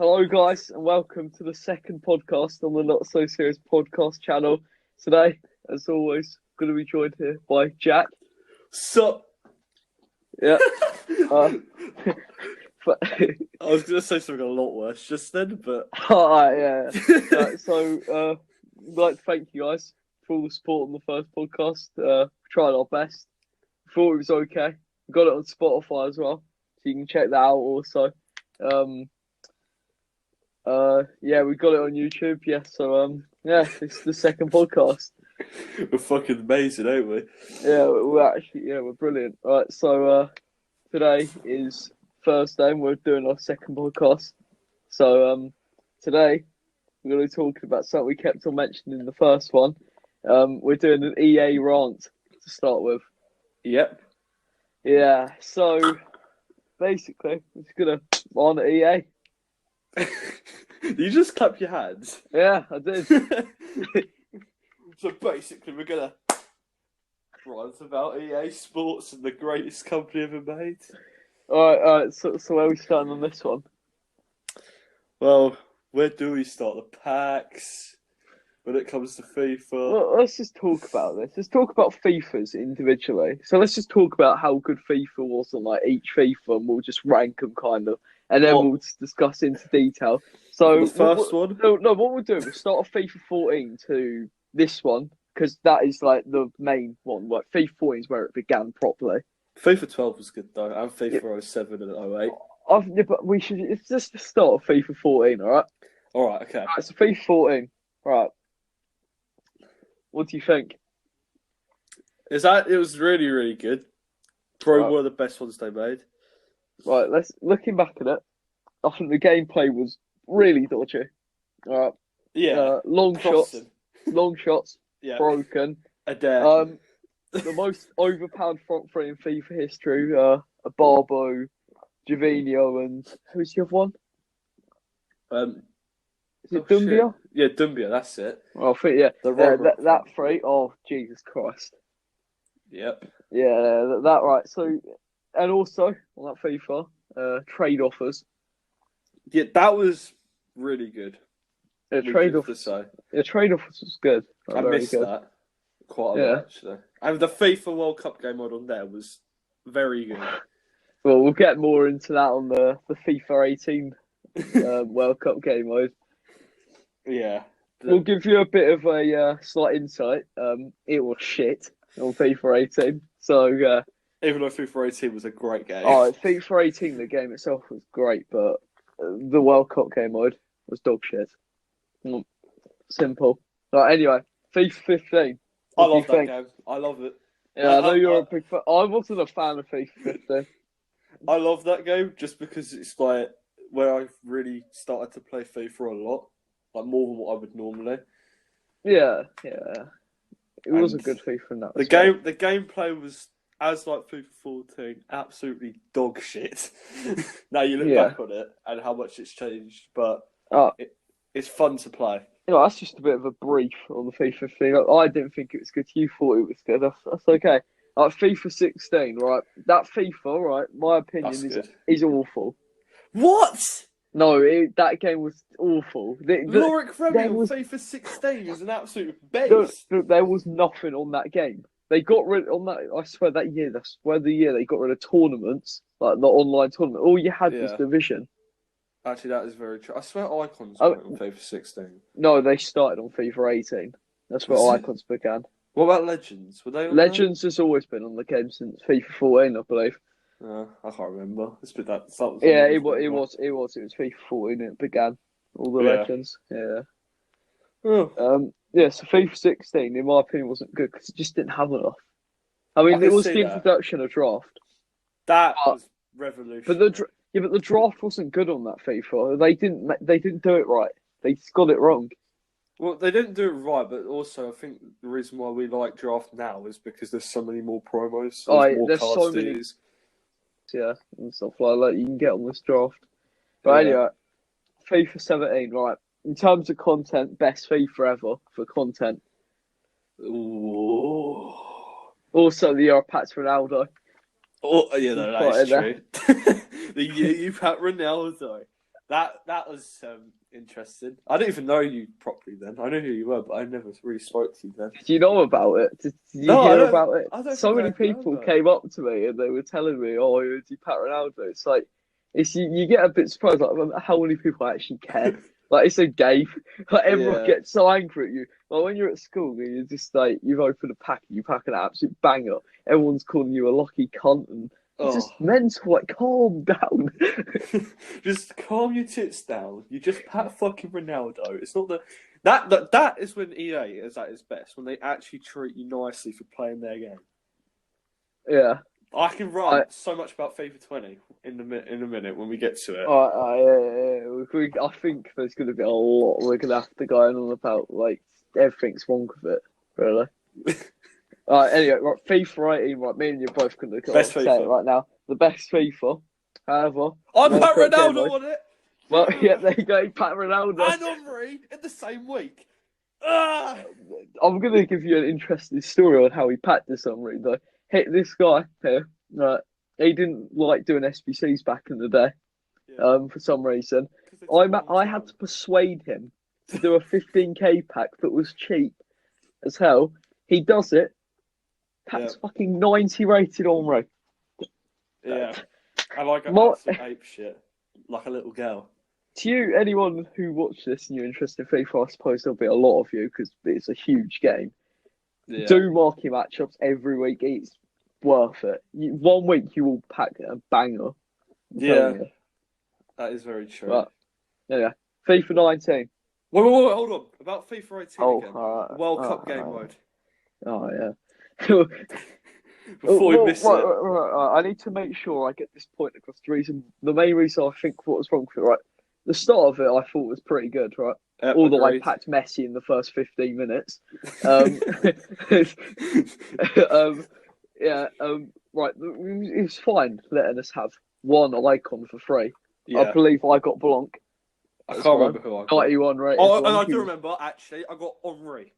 Hello, guys, and welcome to the second podcast on the Not So Serious podcast channel. Today, as always, going to be joined here by Jack. So, Yeah. I was going to say something a lot worse just then, but... Alright, yeah. We'd like to thank you guys for all the support on the first podcast. We tried our best. Thought it was okay. We got it on Spotify as well, so you can check that out also. We got it on YouTube. It's the second podcast. We're fucking amazing, ain't we? Yeah, we're brilliant. All right, so today is Thursday and we're doing our second podcast. So today we're going to be talking about something we kept on mentioning in the first one. We're doing an EA rant to start with. Yep. Yeah, so basically we're just going to rant at EA. You just clap your hands. Yeah, I did. So basically we're going to rant about EA Sports and the greatest company ever made. All right. So where are we starting on this one? Well, where do we start? The packs when it comes to FIFA. Well, let's just talk about this. Let's talk about FIFAs individually. So let's just talk about how good FIFA was on like each FIFA, and we'll just rank them kind of, and then we'll just discuss into detail. So the first one. No. What we'll do is start off FIFA 14 to this one because that is like the main one. Like FIFA 14 is where it began properly. FIFA 12 was good though, and FIFA 07 and 08. But we should. It's just the start of FIFA 14, all right? All right, okay. All right, so FIFA 14, right? What do you think? It was really, really good. Probably Right. one of the best ones they made. Right, looking back at it, I think the gameplay was really dodgy. All right, Yeah. long Crossing. shots, Yeah. broken. Adair. The most overpowered front three in FIFA history. Barbo, Javinho, and who's the other one? Is it Dumbia? Shit. Yeah, Dumbia, that's it. I think yeah. The Robert that three. Oh Jesus Christ! Yep. Yeah, that right. So, and also on that FIFA, trade offers. Yeah, that was really good. Yeah, trade offers. Yeah, trade offers was good. I missed that quite a lot, actually. And the FIFA World Cup game mode on there was very good. Well, we'll get more into that on the FIFA 18 World Cup game mode. Yeah. We'll give you a bit of a slight insight. It was shit on FIFA 18. So, even though FIFA 18 was a great game. Oh, FIFA 18, the game itself was great, but the World Cup game mode was dog shit. Simple. Right, anyway, FIFA 15. I love that game. I love it. Yeah, I know you're a big fan. I wasn't a fan of FIFA 15. I love that game just because it's like where I've really started to play FIFA a lot. Like more than what I would normally. Yeah. It was a good FIFA in that respect. The gameplay was, as like FIFA 14, absolutely dog shit. Now you look back on it and how much it's changed, but it's fun to play. You know, that's just a bit of a brief on the FIFA 15. I didn't think it was good. You thought it was good. That's okay. Like FIFA 16, right? That FIFA, right? My opinion is awful. What? No, that game was awful. Lorik Remy on FIFA 16 was an absolute base. There was nothing on that game. They got rid on that. I swear that year. That's where the year they got rid of tournaments, like the online tournament. All you had was Division. Actually, that is very true. I swear Icons went on FIFA 16. No, they started on FIFA 18. That's where Icons began. What about Legends? Were they on Legends has always been on the game since FIFA 14, I believe. I can't remember. It's been that. It was FIFA 14 it began. All the Legends. Yeah. Oh. So FIFA 16, in my opinion, wasn't good because it just didn't have enough. I mean, it was the introduction of draft. That was revolutionary. But the draft wasn't good on that FIFA. They didn't do it right. They just got it wrong. Well, they didn't do it right, but also I think the reason why we like draft now is because there's so many more promos. There's so many. Yeah, and stuff like that you can get on this draft. But anyway, FIFA 17, right? In terms of content, best FIFA ever for content. Ooh. Also, the year I packed Ronaldo. Oh, yeah, no, that is true. The year you packed Ronaldo. That was interesting. I didn't even know you properly then. I knew who you were, but I never really spoke to you then. Did you know about it? Did you hear about it? So many people came up to me and they were telling me, "Oh, did you Pat Ronaldo?" It's like, you get a bit surprised, like how many people actually care. Like it's a game. Like everyone gets so angry at you. Like when you're at school and you're just like you've opened a pack and you pack an absolute banger. Everyone's calling you a lucky cunt and. It's just mental, like, calm down. Just calm your tits down. You just pat fucking Ronaldo. It's not that is when EA is at its best, when they actually treat you nicely for playing their game. Yeah. I can rant so much about FIFA 20 in a minute when we get to it. I think there's going to be a lot we're going to have to go on about, like, everything's wrong with it, really. Anyway, right, FIFA 18, right, me and you both can look at it right now. The best FIFA, however. I Pat Ronaldo on it! Well, yeah, there you go, Pat Ronaldo. And Henry in the same week. I'm going to give you an interesting story on how he packed this Henry, though. Hey, this guy here, he didn't like doing SBCs back in the day, for some reason. I had to persuade him to do a 15k pack that was cheap as hell. He does it. That's fucking 90 rated Henry. Yeah. I like absolute ape shit. Like a little girl. To you, anyone who watched this and you're interested in FIFA, I suppose there'll be a lot of you because it's a huge game. Yeah. Do marquee matchups every week. It's worth it. 1 week you will pack a banger. Yeah. That is very true. But, yeah. FIFA 19. Wait, hold on. About FIFA 18 again. World Cup game mode. Oh, yeah. Before we miss it. I need to make sure I get this point across. The main reason I think what was wrong with it, right? The start of it I thought was pretty good, right? Although I packed Messi in the first 15 minutes. Right, it's fine letting us have one icon for free. Yeah. I believe I got Blanc. I can't remember who I got. 91 rated. Oh, and I do remember, actually, I got Henry.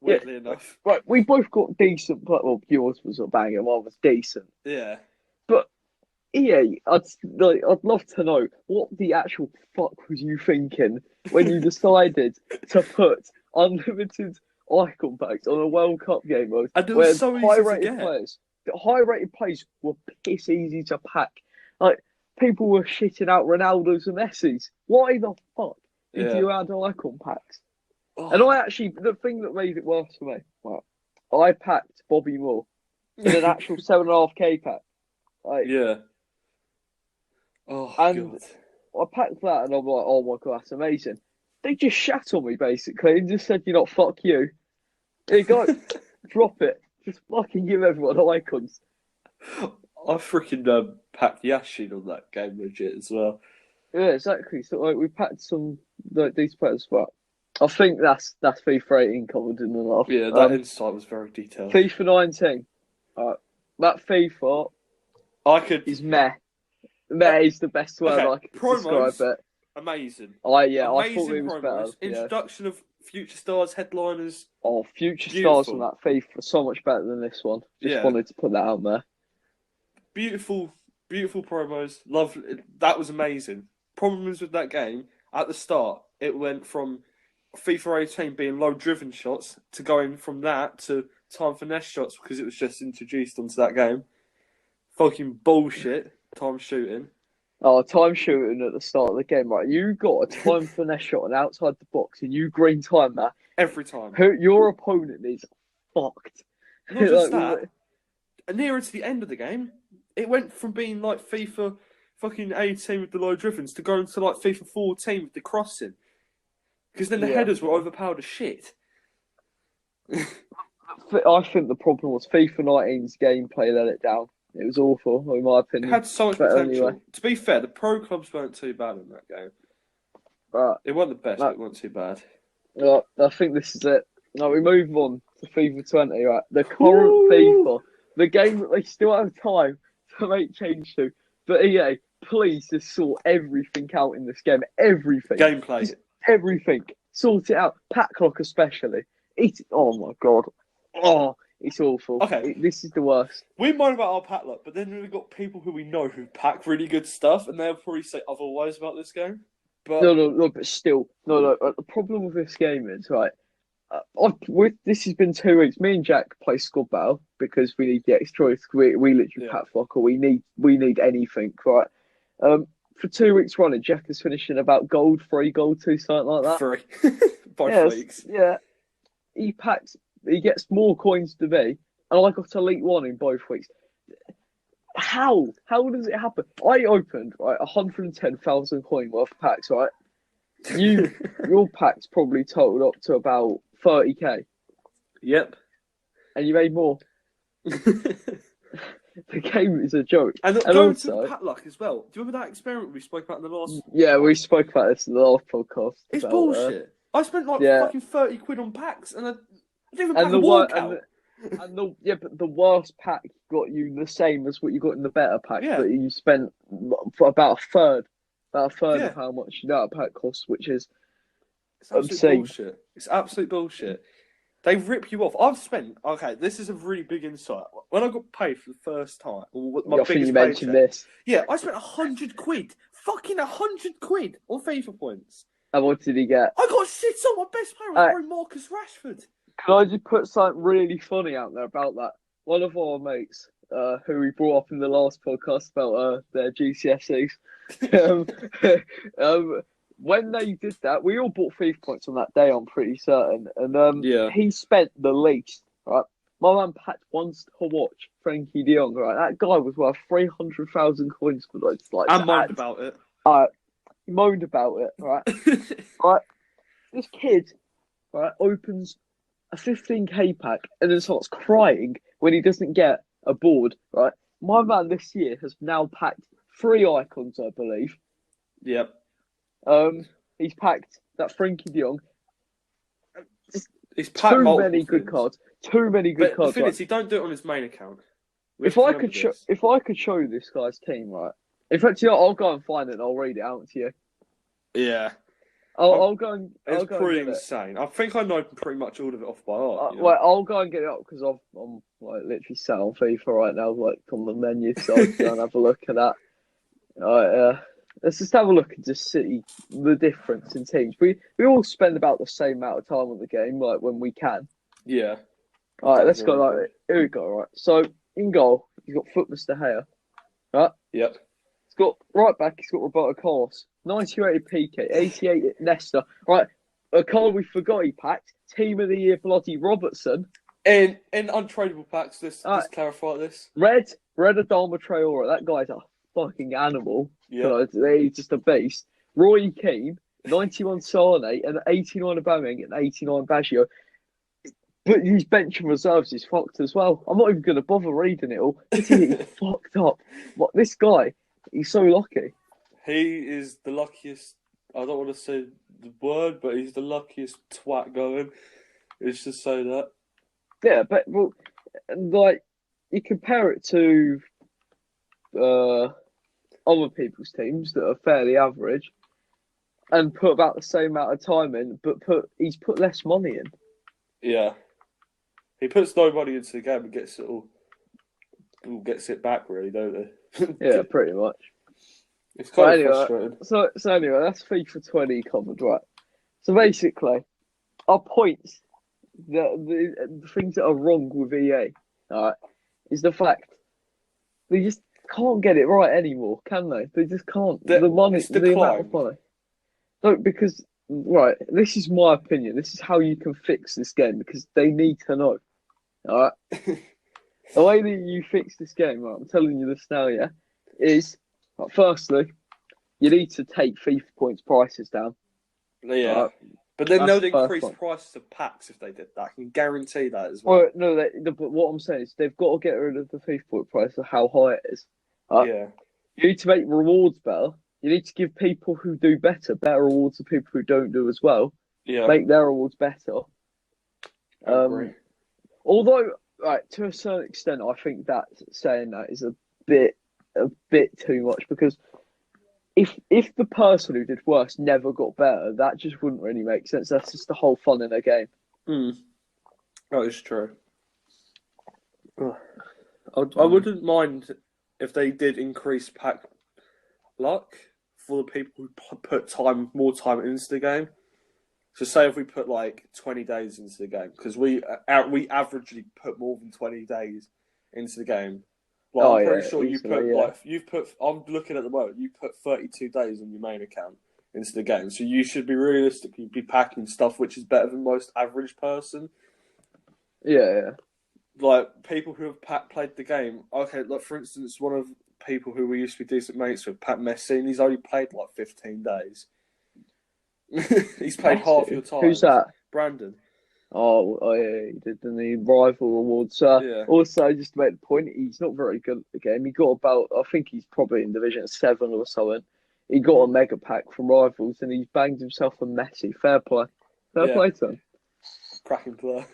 Weirdly enough. Right, we both got decent, but well, yours was a banger, mine was decent. Yeah. But EA, I'd love to know what the actual fuck was you thinking when you decided to put unlimited icon packs on a World Cup game mode where so high-rated players were piss easy to pack. Like people were shitting out Ronaldo's and Messi's. Why the fuck did you add icon packs? And the thing that made it worse for me, right, I packed Bobby Moore in an actual 7.5k pack. Oh, and God. I packed that and I'm like, oh my God, that's amazing. They just shat on me basically and just said, fuck you. Here you go, drop it. Just fucking give everyone icons. I freaking packed Yashin on that game legit as well. Yeah, exactly. So we packed some these players, but I think that's FIFA 18 covered in enough. Yeah, that insight was very detailed. FIFA 19. That FIFA is meh. Meh is the best word I can describe it. Amazing. I thought it was better. Introduction of future stars, headliners. Oh, future stars on that FIFA are so much better than this one. Just wanted to put that out there. Beautiful promos. That was amazing. Problems with that game, at the start, it went from FIFA 18 being low driven shots to going from that to time finesse shots because it was just introduced onto that game. Fucking bullshit. Time shooting. Oh, time shooting at the start of the game, right? You got a time finesse shot and outside the box and you green time that. Every time. Your opponent is fucked. Not just that. Nearer to the end of the game, it went from being like FIFA fucking 18 with the low drivens to going to like FIFA 14 with the crossing. Because then the headers were overpowered as shit. I think the problem was FIFA 19's gameplay let it down. It was awful, in my opinion. It had so much potential. Anyway. To be fair, the pro clubs weren't too bad in that game. It wasn't the best, but it wasn't too bad. I think this is it. Now we move on to FIFA 20, right? The current FIFA, the game that they still have time to make change to. But EA, please just sort everything out in this game. Everything. Gameplay. Just everything. Sort it out. Pack clock especially. Oh my God. Oh, It's awful. Okay. This is the worst. We moan about our pack luck, but then we've got people who we know who pack really good stuff, and they'll probably say otherwise about this game. But No, but still, no. The problem with this game is, right, this has been 2 weeks. Me and Jack play squad battle because we need the extra. We literally pack fuck all. We need anything, right? For 2 weeks running, Jack is finishing about gold 3, gold 2, something like that. 3 both weeks. Yeah, he gets more coins to me, and I got Elite 1 in both weeks. How does it happen? I opened 110,000 coin worth of packs, right? Your packs probably totaled up to about 30k. Yep. And you made more. The game is a joke. And going to pack luck as well. Do you remember that experiment we spoke about in the last? Yeah, we spoke about this in the last podcast. It's bullshit. I spent fucking 30 quid on packs, and I didn't even pack a walkout. But the worst pack got you the same as what you got in the better pack. Yeah. But you spent for about a third of how much that pack costs, which is obscene. Bullshit. It's absolute bullshit. They rip you off. I've spent this is a really big insight. When I got paid for the first time, I think you mentioned this. Yeah, I spent 100 quid. Fucking 100 quid on FIFA points. And what did he get? I got shit on my best player was Marcus Rashford. Can I just put something really funny out there about that? One of our mates, who we brought up in the last podcast about their GCSEs, when they did that, we all bought FIFA points on that day, I'm pretty certain. And he spent the least, right? My man packed once to watch Frankie de Jong, right? That guy was worth 300,000 coins for those. I moaned about it. He moaned about it, right? Right? This kid, right, opens a 15k pack and then starts crying when he doesn't get a board, right? My man this year has now packed 3 icons, I believe. Yep. He's packed that Frankie de Jong. He's packed too many good cards. Too many good cards. The thing is, he don't do it on his main account. If I could show this guy's team, right? In fact, I'll go and find it and I'll read it out to you. Yeah. I'll go and. It's pretty insane. I think I know pretty much all of it off by heart. Well, I'll go and get it up because I'm literally sat on FIFA right now, on the menu, so I'll go and have a look at that. Let's just have a look and just see the difference in teams. We all spend about the same amount of time on the game, when we can. Yeah. All right, let's go. Here we go. Right. So in goal, he's got Footmas De Gea. Right. Yep. He's got right back. He's got Roberto Carlos. 98 Piqué, 88 Nesta. Right. A card we forgot he packed. Team of the Year, bloody Robertson. In untradeable packs, let's clarify this. Red Adama Traore. That guy's a fucking animal. Yeah. He's just a beast. Roy Keane, 91 Sane, and 89 Aubameyang, and 89 Baggio. But his bench and reserves is fucked as well. I'm not even going to bother reading it all. He's fucked up. This guy, he's so lucky. He is the luckiest. I don't want to say the word, but he's the luckiest twat going. It's just say that. Yeah, but you compare it to other people's teams that are fairly average, and put about the same amount of time in, but he's put less money in. Yeah, he puts no money into the game and gets it back, really, don't they? Yeah, pretty much. It's kind of frustrating. So anyway, that's FIFA 20 covered, right? So basically, our points, the things that are wrong with EA, all right, is the fact they just can't get it right anymore, can they? They just can't. The amount of money. No, because this is my opinion. This is how you can fix this game because they need to know. All right, the way that you fix this game, right? I'm telling you this now, yeah, is firstly, you need to take FIFA points prices down. Yeah. Right? But then they'll increase prices of packs if they did that. I can guarantee that as well. No, but what I'm saying is they've got to get rid of the FIFA point price of how high it is. Yeah. You need to make rewards better. You need to give people who do better rewards to people who don't do as well. Yeah. Make their rewards better. I agree. Although, to a certain extent, I think that saying that is a bit too much because if the person who did worse never got better, that just wouldn't really make sense. That's just the whole fun in a game. That is true. I wouldn't mind if they did increase pack luck for the people who put more time into the game. So say if we put like 20 days into the game, because we averagely put more than 20 days into the game. Like, I'm pretty sure you've put. I'm looking at the moment. You put 32 days on your main account into the game, so you should be realistically be packing stuff which is better than most average person. Yeah. Like people who have played the game. Okay, like for instance, one of the people who we used to be decent mates with, Pat Messi, and he's only played like 15 days. He's played half your time. Who's that? Brandon. Oh yeah, he did the rival awards. Yeah. Also, just to make the point, he's not very good at the game. He got about, I think he's probably in Division 7 or something. He got a mega pack from rivals and he's banged himself a Messi. Fair play. Fair play to him. Cracking player.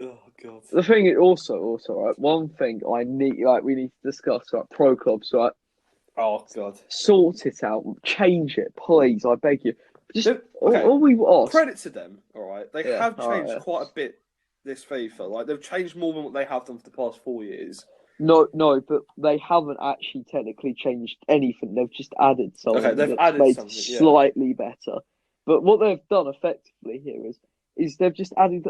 Oh god. The thing is also right. One thing we need to discuss, right? Pro clubs, right? Oh god. Sort it out. Change it, please. I beg you. All we ask. Credit to them. All right, they have changed quite a bit this FIFA. Like they've changed more than what they have done for the past 4 years. No, but they haven't actually technically changed anything. They've just added something. Okay, they've added made something slightly better. But what they've done effectively here is they've just added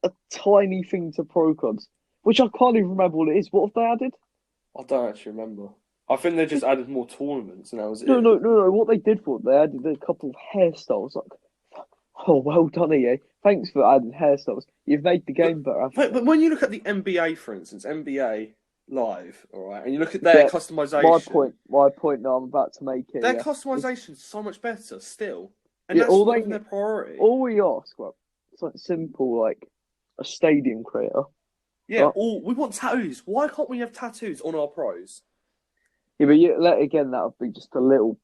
a tiny thing to Pro Clubs, which I can't even remember what it is. What have they added? I don't actually remember. I think they just added more tournaments, and that was it. No. What they did they added a couple of hairstyles. Like, oh, well done, EA. Thanks for adding hairstyles. You've made the game better. But when you look at the NBA, for instance, NBA Live, all right, and you look at their customization. My point now I'm about to make it. Their customization is so much better still, and that's not even their priority. All we ask, it's like simple, like a stadium creator. Yeah, we want tattoos. Why can't we have tattoos on our pros? Yeah, but again, that would be just a little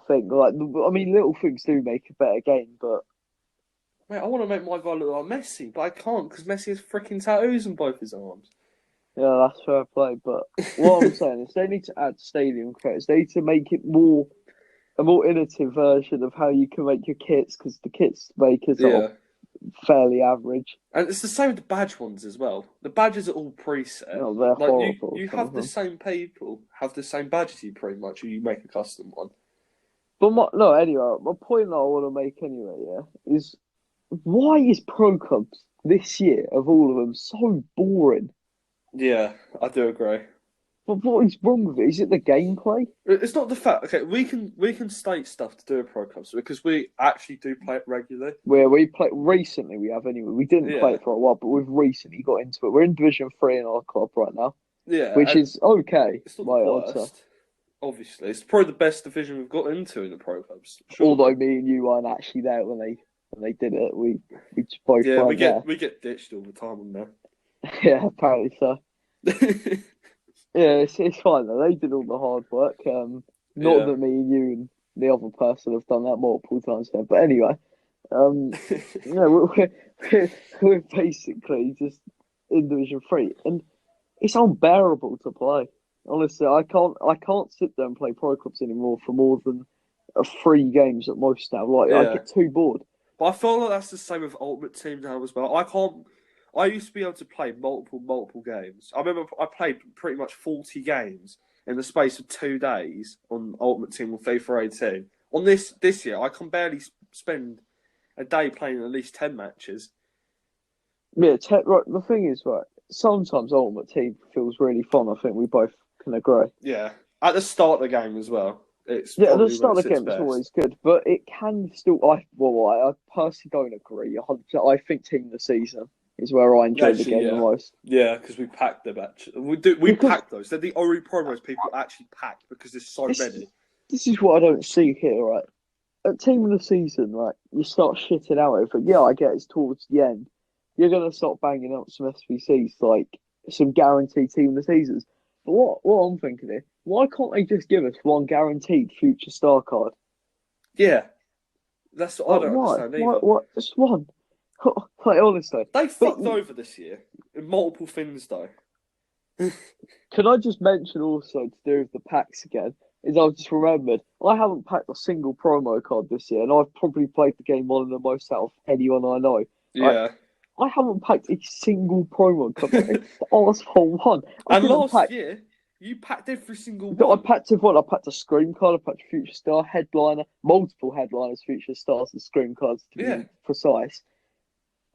thing. Like, I mean, little things do make a better game, but mate, I want to make my guy look like Messi, but I can't because Messi has freaking tattoos on both his arms. Yeah, that's fair play. But what I'm saying is, they need to add stadium creators. They need to make it a more innovative version of how you can make your kits, because the kits makers are fairly average. And it's the same with the badge ones as well. The badges are all preset. No, they're horrible. You have the same people have the same badges you pretty much, or you make a custom one. But anyway, my point that I want to make anyway, is why is Pro Clubs this year, of all of them, so boring? Yeah, I do agree. But what is wrong with it? Is it the gameplay? It's not the fact. Okay, we can state stuff to do with Pro Clubs because we actually do play it regularly. Where we play recently, we have anyway. We didn't play it for a while, but we've recently got into it. We're in Division 3 in our club right now. Yeah, which is okay. It's not the worst. Obviously, it's probably the best division we've got into in the Pro Clubs. Sure. Although me and you weren't actually there when they did it, we just both we get ditched all the time on there. Yeah, apparently so. Yeah, it's fine though. They did all the hard work. Not that me and you and the other person have done that multiple times now. But anyway, we're basically just in Division 3, and it's unbearable to play. Honestly, I can't sit there and play Pro Clubs anymore for more than 3 games at most now. Like I get too bored. But I feel like that's the same with Ultimate Team now as well. I used to be able to play multiple games. I remember I played pretty much 40 games in the space of 2 days on Ultimate Team with FIFA 18. On this year, I can barely spend a day playing at least 10 matches. Yeah, right. The thing is, right, sometimes Ultimate Team feels really fun. I think we both can agree. Yeah, at the start of the game as well. At the start of the game it's always good, but it can still. I personally don't agree. I think Team of the Season is where I enjoy the game the most. Yeah, because we packed the match. We packed those. They're the only promos people actually pack because there's so many. This is what I don't see here, right? At Team of the Season, right, you start shitting out everything. Yeah, I get it's towards the end. You're going to start banging out some SBCs, like some guaranteed Team of the Seasons. But what I'm thinking here, why can't they just give us one guaranteed future star card? Yeah. That's what I don't understand either. What? Just one. Like, honestly. They fucked over this year in multiple things, though. Can I just mention also, to do with the packs again, is I've just remembered, I haven't packed a single promo card this year, and I've probably played the game more than the most out of anyone I know. Yeah. I haven't packed a single promo card. The arsehole one. I And didn't last pack. year, you packed every single I one. packed everyone. I packed a Scream card. I packed a Future Star headliner, multiple headliners, Future Stars, and Scream cards to Yeah. be precise.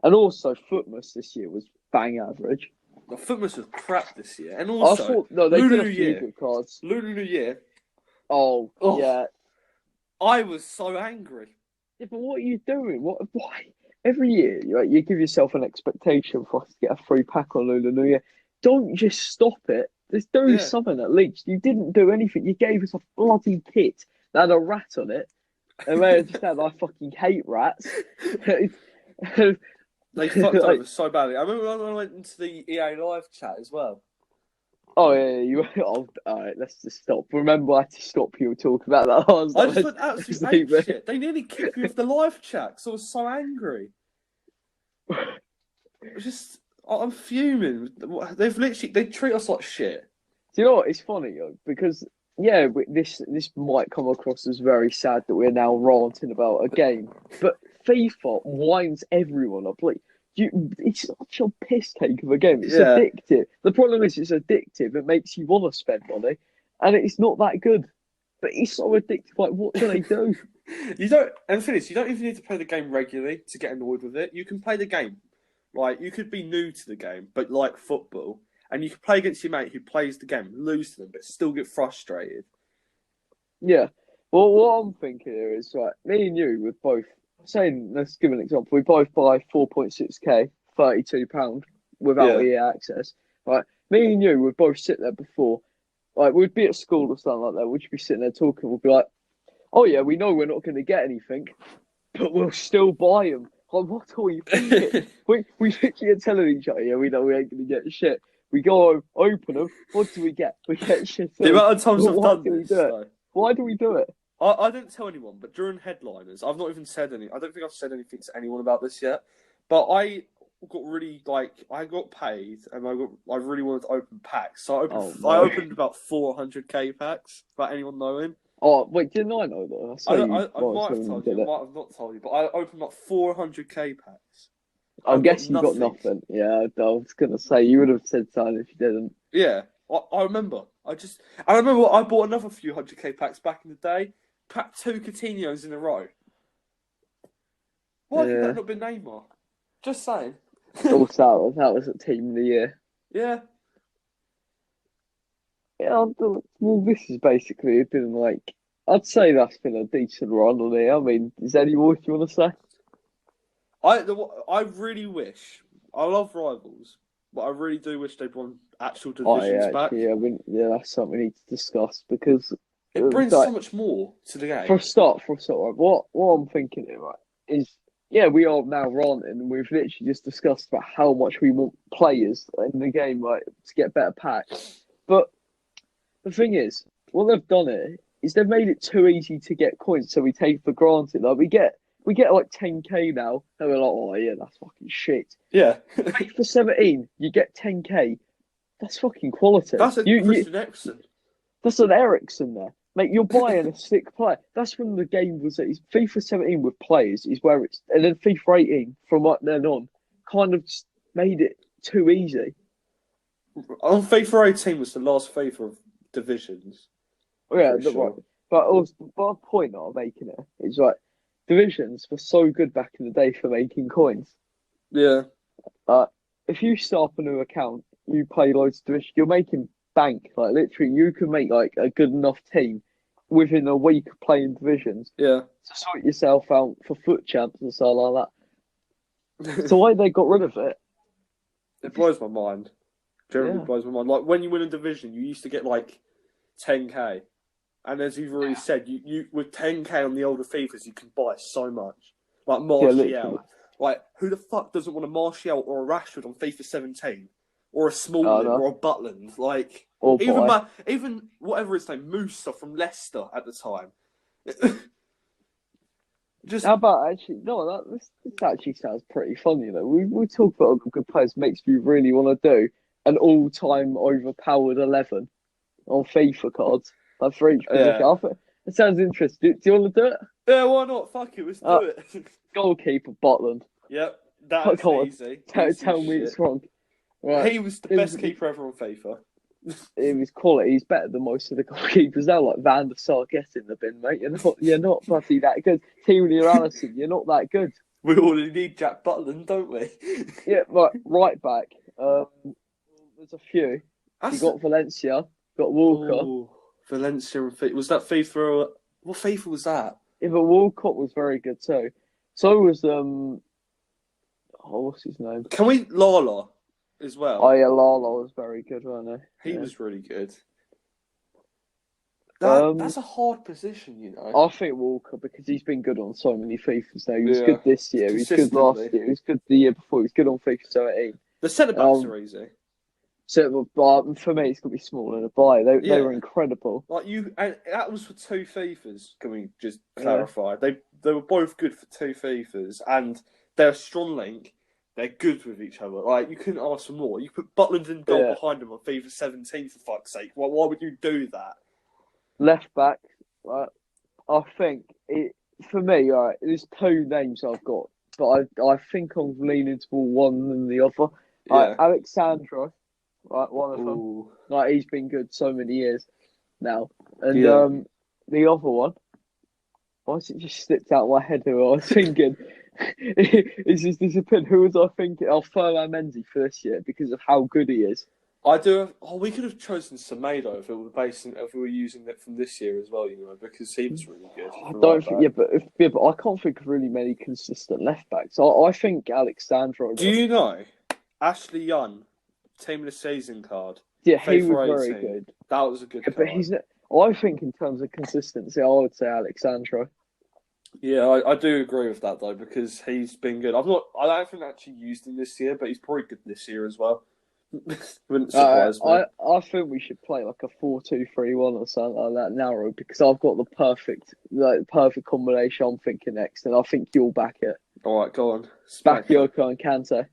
And also, Footmas this year was bang average. The Footmas was crap this year. And I also, thought no, they Lunar did a New few Year. good cards. Lunar New Year, Oh, Oh. yeah. I was so angry. Yeah, but what are you doing? Why? Every year, you give yourself an expectation for us to get a free pack on Lunar New Year. Don't just stop it. Just do Yeah. something at least. You didn't do anything. You gave us a bloody kit that had a rat on it. And they just had, I fucking hate rats. They fucked over so badly. I remember when I went into the EA Live chat as well. Oh, yeah, you. Oh, all right, let's just stop. Remember, I had to stop you talking about that. I just went absolute ape shit. They nearly kicked me off the live chat because I was so angry. I'm fuming. They treat us like shit. Do you know what? It's funny, because yeah, this might come across as very sad that we're now ranting about a game, but FIFA winds everyone up. Like it's such a piss take of a game. It's addictive. The problem is it's addictive. It makes you want to spend money, and it's not that good. But it's so addictive. Like, what do they do? You don't even need to play the game regularly to get annoyed with it. You can play the game. Like, you could be new to the game, but like football, and you can play against your mate who plays the game, lose to them, but still get frustrated. Yeah. Well, what I'm thinking here is, right, me and you would both, let's give an example, we both buy 4.6k, £32 without EA access. Right, me and you would both sit there before, like, we'd be at school or something like that, we'd be sitting there talking, we'd be like, oh yeah, we know we're not going to get anything, but we'll still buy them. Like, what are we thinking? we literally are telling each other, yeah, we know we ain't going to get shit. We go home, open them. What do we get? We get shit. The amount of times I've done this, though. Why do we do it? I don't tell anyone, but during headliners, I've not even said any. I don't think I've said anything to anyone about this yet. But I got really I got paid, and I really wanted to open packs. So I opened about 400k packs without anyone knowing. Oh wait, didn't I know that? I might have told you. I might have not told you, but I opened up 400k packs. I guess you got nothing. Yeah, I was gonna say you would have said something if you didn't. Yeah, I remember. I remember I bought another few 100k packs back in the day. Packed 2 Coutinhos in a row. Why could that not be Neymar? Just saying. Also, that was a team of the year. Yeah. Yeah, well, this is basically been like, I'd say that's been a decent run on here. I mean, is there any more you want to say? I really wish. I love Rivals, but I really do wish they'd won actual divisions back. Yeah, that's something we need to discuss because it brings so much more to the game. For a start, right, what I'm thinking here, right, is we are now ranting, and we've literally just discussed about how much we want players in the game, right, to get better packs. But the thing is, what they've done here is they've made it too easy to get coins, so we take for granted. Like we get like 10k now, and we're like, oh yeah, that's fucking shit. Yeah. For 17, you get 10k. That's fucking quality. That's a Christian Eriksen. That's an Eriksen there. Mate, you're buying a sick player. That's when the game was at. FIFA 17 with players is where it's, and then FIFA 18 from like then on kind of just made it too easy. On FIFA 18 was the last FIFA of divisions. Yeah, right. But also, a point that I'm making here is like divisions were so good back in the day for making coins. Yeah. If you start up a new account, you play loads of divisions, you're making bank. Like literally, you can make like a good enough team within a week of playing divisions. Yeah. To sort yourself out for foot champs and stuff like that. So why they got rid of it? It blows my mind. Generally blows my mind. Like when you win a division, you used to get like 10k, and as you've already said, you with 10k on the older FIFAs, you can buy so much. Like Martial. Like who the fuck doesn't want a Martial or a Rashford on FIFA 17? Or a Smalling or a Butland, like even whatever his name, Musa from Leicester at the time. Just how about actually? No, this actually sounds pretty fun. You know, we talk about good players. Makes me really want to do an all-time overpowered 11 on FIFA cards, like for each position. It sounds interesting. Do you want to do it? Yeah, why not? Fuck it, let's do it. Goalkeeper Butland. Yep. That's Come on, easy. tell me it's wrong. Right. He was the best keeper ever on FIFA. It was quality. He's better than most of the goalkeepers now, like Van der Sar. Get in the bin, mate. You're not bloody that good. Tierney or Allison, you're not that good. We already need Jack Butland, don't we? Yeah, right back. There's a few. You got Valencia, got Walcott. Ooh, Valencia and FIFA. Was that FIFA? What FIFA was that? Yeah, but Walcott was very good too. So was what's his name? Can we Lala as well? Oh yeah, Lala was very good, wasn't He Yeah. was really good. That's a hard position, you know. I think Walker, because he's been good on so many FIFAs now. He was Yeah. good this year. He was good last Consistently. year. He was good the year before. He was good on FIFA 17. The centre backs are easy. So, but for me, it's got to be smaller than a buy. They Yeah. were incredible. Like and that was for two FIFAs. Can we just clarify? They were both good for two FIFAs, and they're a strong link. They're good with each other. Like you couldn't ask for more. You put Butland and goal behind them on FIFA 17 for fuck's sake. Why would you do that? Left back, I think for me, right, there's two names I've got, but I think I'm leaning toward one than the other. Yeah. Alexandra, right, one of them. Ooh. Like he's been good so many years now, and Yeah. the other one, why has it just slipped out of my head? Who I was thinking, it's just disappeared. Who was I thinking? Oh, Furlan Mendy for this year because of how good he is. I do. We could have chosen Semedo if we were using it from this year as well, you know, because he was really good. I don't think, but I can't think of really many consistent left backs. I think Alexandra. Do you know Ashley Young, team of the season card? Yeah, he was FIFA very 18. good. That was a good card. But he's. I think in terms of consistency, I would say Alexandra. Yeah, I do agree with that though because he's been good. I don't think I actually used him this year, but he's probably good this year as well. Wouldn't surprise me. I think we should play like a 4-2-3-1 or something like that narrow because I've got the perfect combination I'm thinking next, and I think you'll back it. All right, go on. Bakayoko and Kante.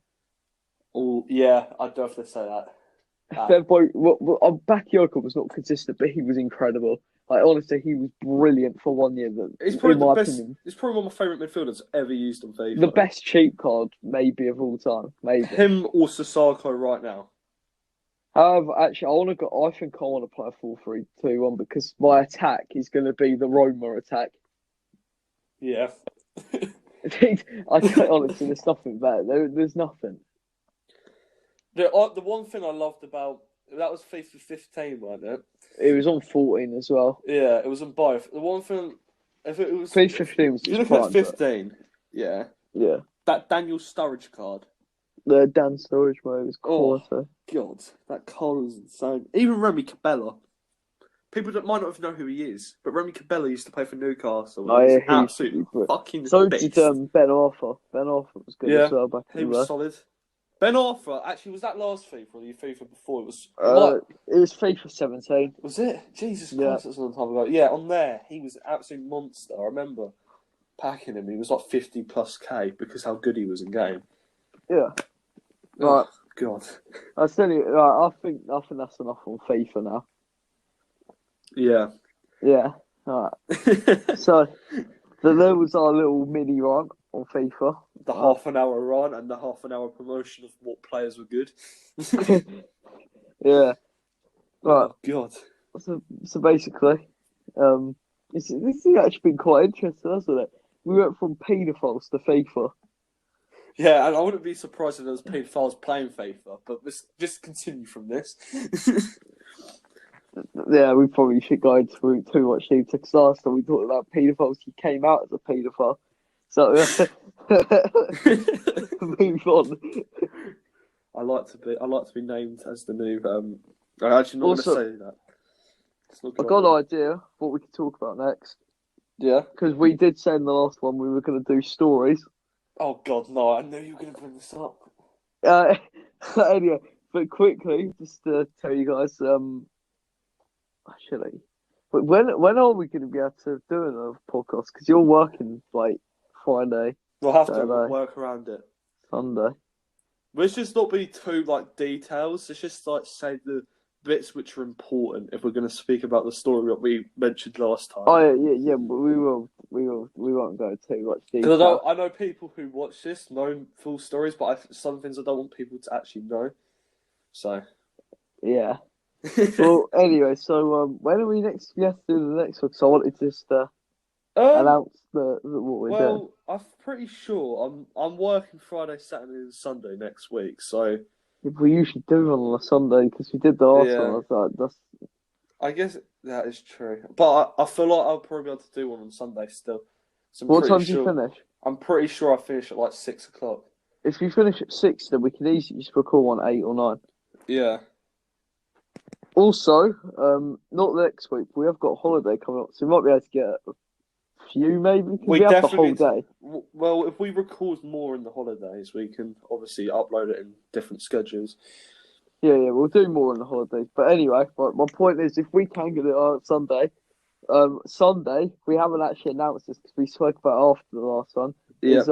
Oh yeah, I'd definitely say that. Bakayoko was not consistent, but he was incredible. Like honestly, he was brilliant for 1 year. He's probably the best. Opinion, he's probably one of my favourite midfielders ever used on FIFA. The best cheat card, maybe of all time, maybe him or Sissoko right now. However, actually, I think I want to play a 4-3-2-1 because my attack is going to be the Roma attack. Yeah. Honestly, there's nothing better. There's nothing. The one thing I loved about that was FIFA 15, wasn't it? It was on 14 as well. Yeah, it was on both. The one thing, if it was FIFA 15 was. You look at 15, yeah. That Daniel Sturridge card. The Dan Sturridge mode was quality. Oh God, that card was insane. Even Remy Cabella. People might not know who he is, but Remy Cabella used to play for Newcastle. Oh, yeah, absolutely fucking. So beast. did Ben Arthur. Ben Arthur was good as well back in the day. He was solid. Ben Arthur, actually, was that last FIFA or the FIFA before? It was. It was FIFA 17. Was it? Jesus Christ, that's a long time ago. Yeah, on there, he was an absolute monster. I remember packing him. He was like 50+K because how good he was in game. Yeah. Right. Oh, God. I tell you, I think that's enough on FIFA now. Yeah. Yeah. All right. So there was our little mini run on FIFA. The half an hour run and the half an hour promotion of what players were good. Yeah. Right. Oh, God. So basically, this has actually been quite interesting, hasn't it? We went from paedophiles to FIFA. Yeah, and I wouldn't be surprised if there was paedophiles playing FIFA, but let's just continue from this. Yeah, we probably should go into too much detail because last time we talked about paedophiles, he came out as a paedophile. So move on. I like to be named as the new. I'm actually not going to say that. I got an idea what we could talk about next. Yeah, because we did say in the last one we were going to do stories. Oh God, no! I knew you were going to bring this up. Anyway, but quickly, just to tell you guys, actually, but when are we going to be able to do another podcast? Because you're working like Friday. We'll have to work around it. Sunday. But it's just not be too like details. It's just like say the bits which are important if we're going to speak about the story that we mentioned last time. Oh yeah, but we won't go too much Because detail. I know people who watch this know full stories, but some things I don't want people to actually know. So Yeah. Well, anyway, so when are we next? We have to do the next one. So I wanted to just announce what we're doing. I'm pretty sure I'm working Friday, Saturday, and Sunday next week. So Yeah, we usually do one on a Sunday because we did the last one. I was like, I guess that is true, but I feel like I'll probably be able to do one on Sunday still. So what time do you finish? I'm pretty sure I finish at like 6 o'clock. If you finish at 6, then we can easily just record one 8 or 9. Yeah. Also, not next week, but we have got a holiday coming up, so we might be able to get a few maybe, because we have the whole day. Well, if we record more in the holidays, we can obviously upload it in different schedules. Yeah, we'll do more in the holidays. But anyway, my point is, if we can get it on Sunday, we haven't actually announced this because we spoke about it after the last one. Yeah.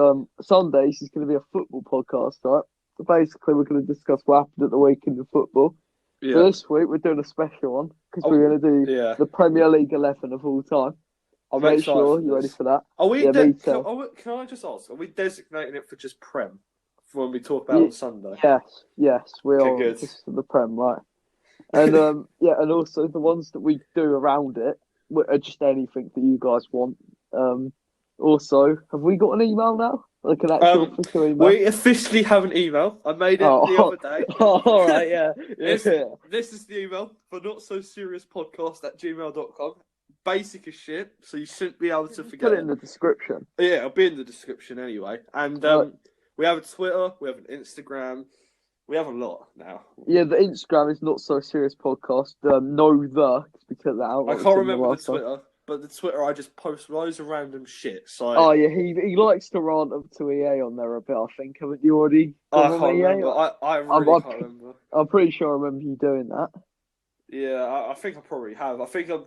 Sundays is going to be a football podcast, right? So basically, we're going to discuss what happened at the weekend of football. Yeah. But this week, we're doing a special one because we're going to do the Premier League 11 of all time. I'm excited. Sure you're ready for that. Are we? Can I just ask? Are we designating it for just Prem for when we talk about it on Sunday? Yes, we are. Good. Just for the Prem, right? And and also the ones that we do around it are just anything that you guys want. Also, have we got an email now? Like an actual official email? We officially have an email. I made it the other day. All right, yeah. This is the email for notsoseriousPodcast@gmail.com. Basic as shit, so you shouldn't be able to forget. Put it in the description. Yeah, it'll be in the description anyway. And we have a Twitter, we have an Instagram, we have a lot now. Yeah, the Instagram is Not So Serious Podcast. Because we took that out. I can't remember the Twitter, but the Twitter I just post loads of random shit. So he likes to rant up to EA on there a bit. I think haven't you already? I can't remember. I really can't remember. I'm pretty sure I remember you doing that. Yeah, I think I probably have. I think I've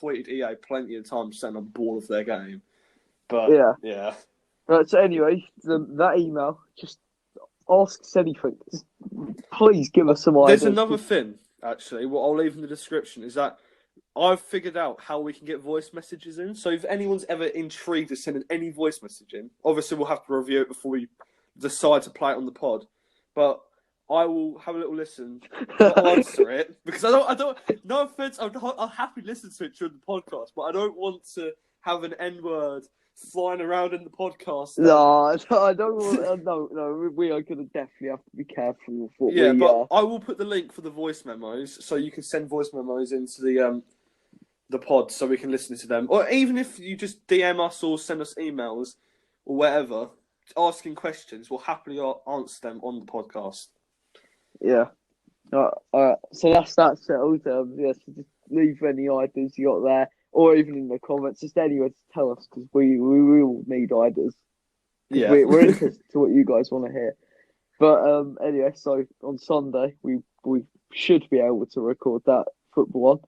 tweeted EA plenty of times saying I'm bored of their game. But yeah. Right, so anyway, that email, just ask us anything. Just please give us some ideas. There's another thing, actually, what I'll leave in the description is that I've figured out how we can get voice messages in. So if anyone's ever intrigued of sending any voice message in, obviously we'll have to review it before we decide to play it on the pod. But I will have a little listen, not answer it, because I don't. No offense, I'll happily listen to it during the podcast, but I don't want to have an N-word flying around in the podcast. No, I don't want. No, we are going to definitely have to be careful with what we. But I will put the link for the voice memos, so you can send voice memos into the pod, so we can listen to them, or even if you just DM us or send us emails or whatever, asking questions, we'll happily answer them on the podcast. Yeah. So that's that settled. So just leave any ideas you got there, or even in the comments, just anywhere to tell us, because we will need ideas. Yeah, we're interested to what you guys want to hear. But anyway, so on Sunday we should be able to record that football one.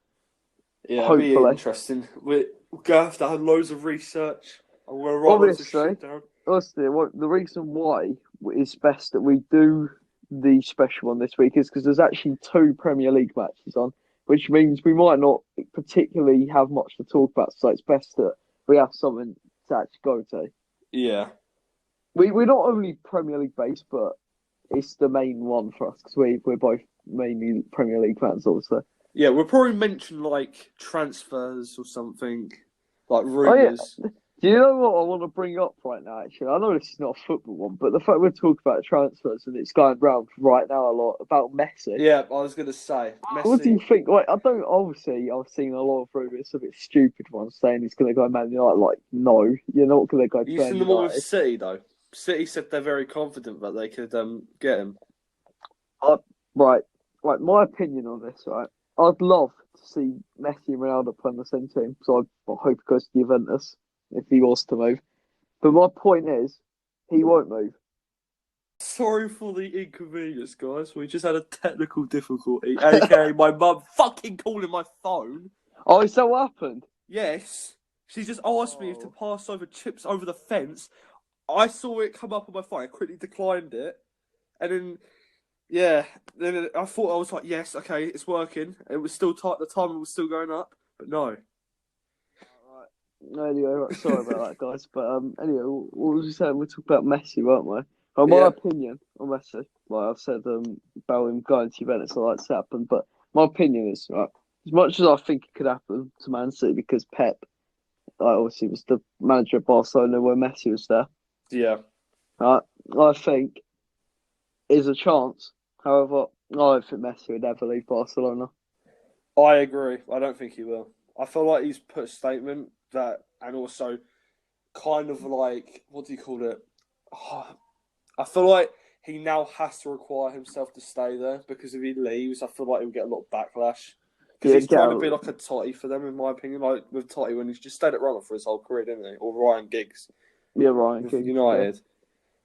Yeah, hopefully. It'll be interesting. We're gonna have to have loads of research. I'm gonna write loads of shit down. Honestly, the reason why it's best that we do the special one this week is because there's actually 2 Premier League matches on, which means we might not particularly have much to talk about. So it's best that we have something to actually go to. Yeah, we're not only Premier League based, but it's the main one for us because we're both mainly Premier League fans, also. Yeah, we'll probably mention like transfers or something, like rumours. Oh, yeah. Do you know what I want to bring up right now, actually? I know this is not a football one, but the fact we're talking about transfers and it's going round right now a lot about Messi. Yeah, I was going to say, Messi. What do you think? Like, I've seen a lot of rumours, a bit stupid ones, saying he's going to go Man United. Like, no, you're not going to go to Man United. You've seen the one with City, though? City said they're very confident that they could get him. Right, like, my opinion on this, right? I'd love to see Messi and Ronaldo play on the same team, so I hope he goes to Juventus if he was to move. But my point is, he won't move. Sorry for the inconvenience, guys. We just had a technical difficulty, aka my mum fucking calling my phone. Oh, is that what happened? Yes. She just asked me if to pass over chips over the fence. I saw it come up on my phone. I quickly declined it. And then Yeah, then I thought I was like, yes, okay, it's working. It was still tight. The timer was still going up, but no. Right. Anyway, right, sorry about that, guys. But anyway, what was we saying? We're talking about Messi, weren't we? My Yeah, opinion on Messi, like I've said, about him going to Juventus, I like to happen. But my opinion is, right, as much as I think it could happen to Man City because Pep, like, obviously was the manager of Barcelona when Messi was there. yeah. Right, I think is a chance. However, I don't think Messi would ever leave Barcelona. I agree. I don't think he will. I feel like he's put a statement that, and also kind of like, what do you call it? Oh, I feel like he now has to require himself to stay there because if he leaves, I feel like he'll get a lot of backlash. Because Yeah, he's trying to be like a Totti for them, in my opinion. Like with Totti, when he's just stayed at Roma for his whole career, didn't he? Or Ryan Giggs yeah, Ryan with Giggs. United.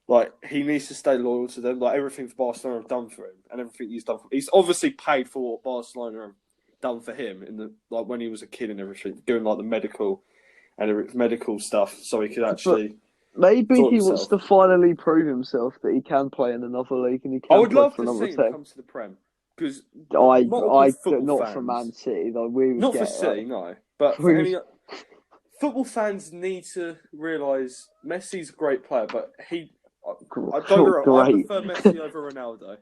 Like he needs to stay loyal to them. Like everything for Barcelona have done for him, and everything he's done. He's obviously paid for what Barcelona have done for him in the like when he was a kid and everything, doing like the medical stuff, so he could But actually maybe sort he wants himself. to finally prove himself that he can play in another league and he I can would play love for to another see him team. come to the Prem because I, not all I, football not for fans, Man City though. We would not for get City, no, but for we any would, football fans need to realise Messi's a great player, but I don't get me feel wrong, I great. prefer Messi over Ronaldo.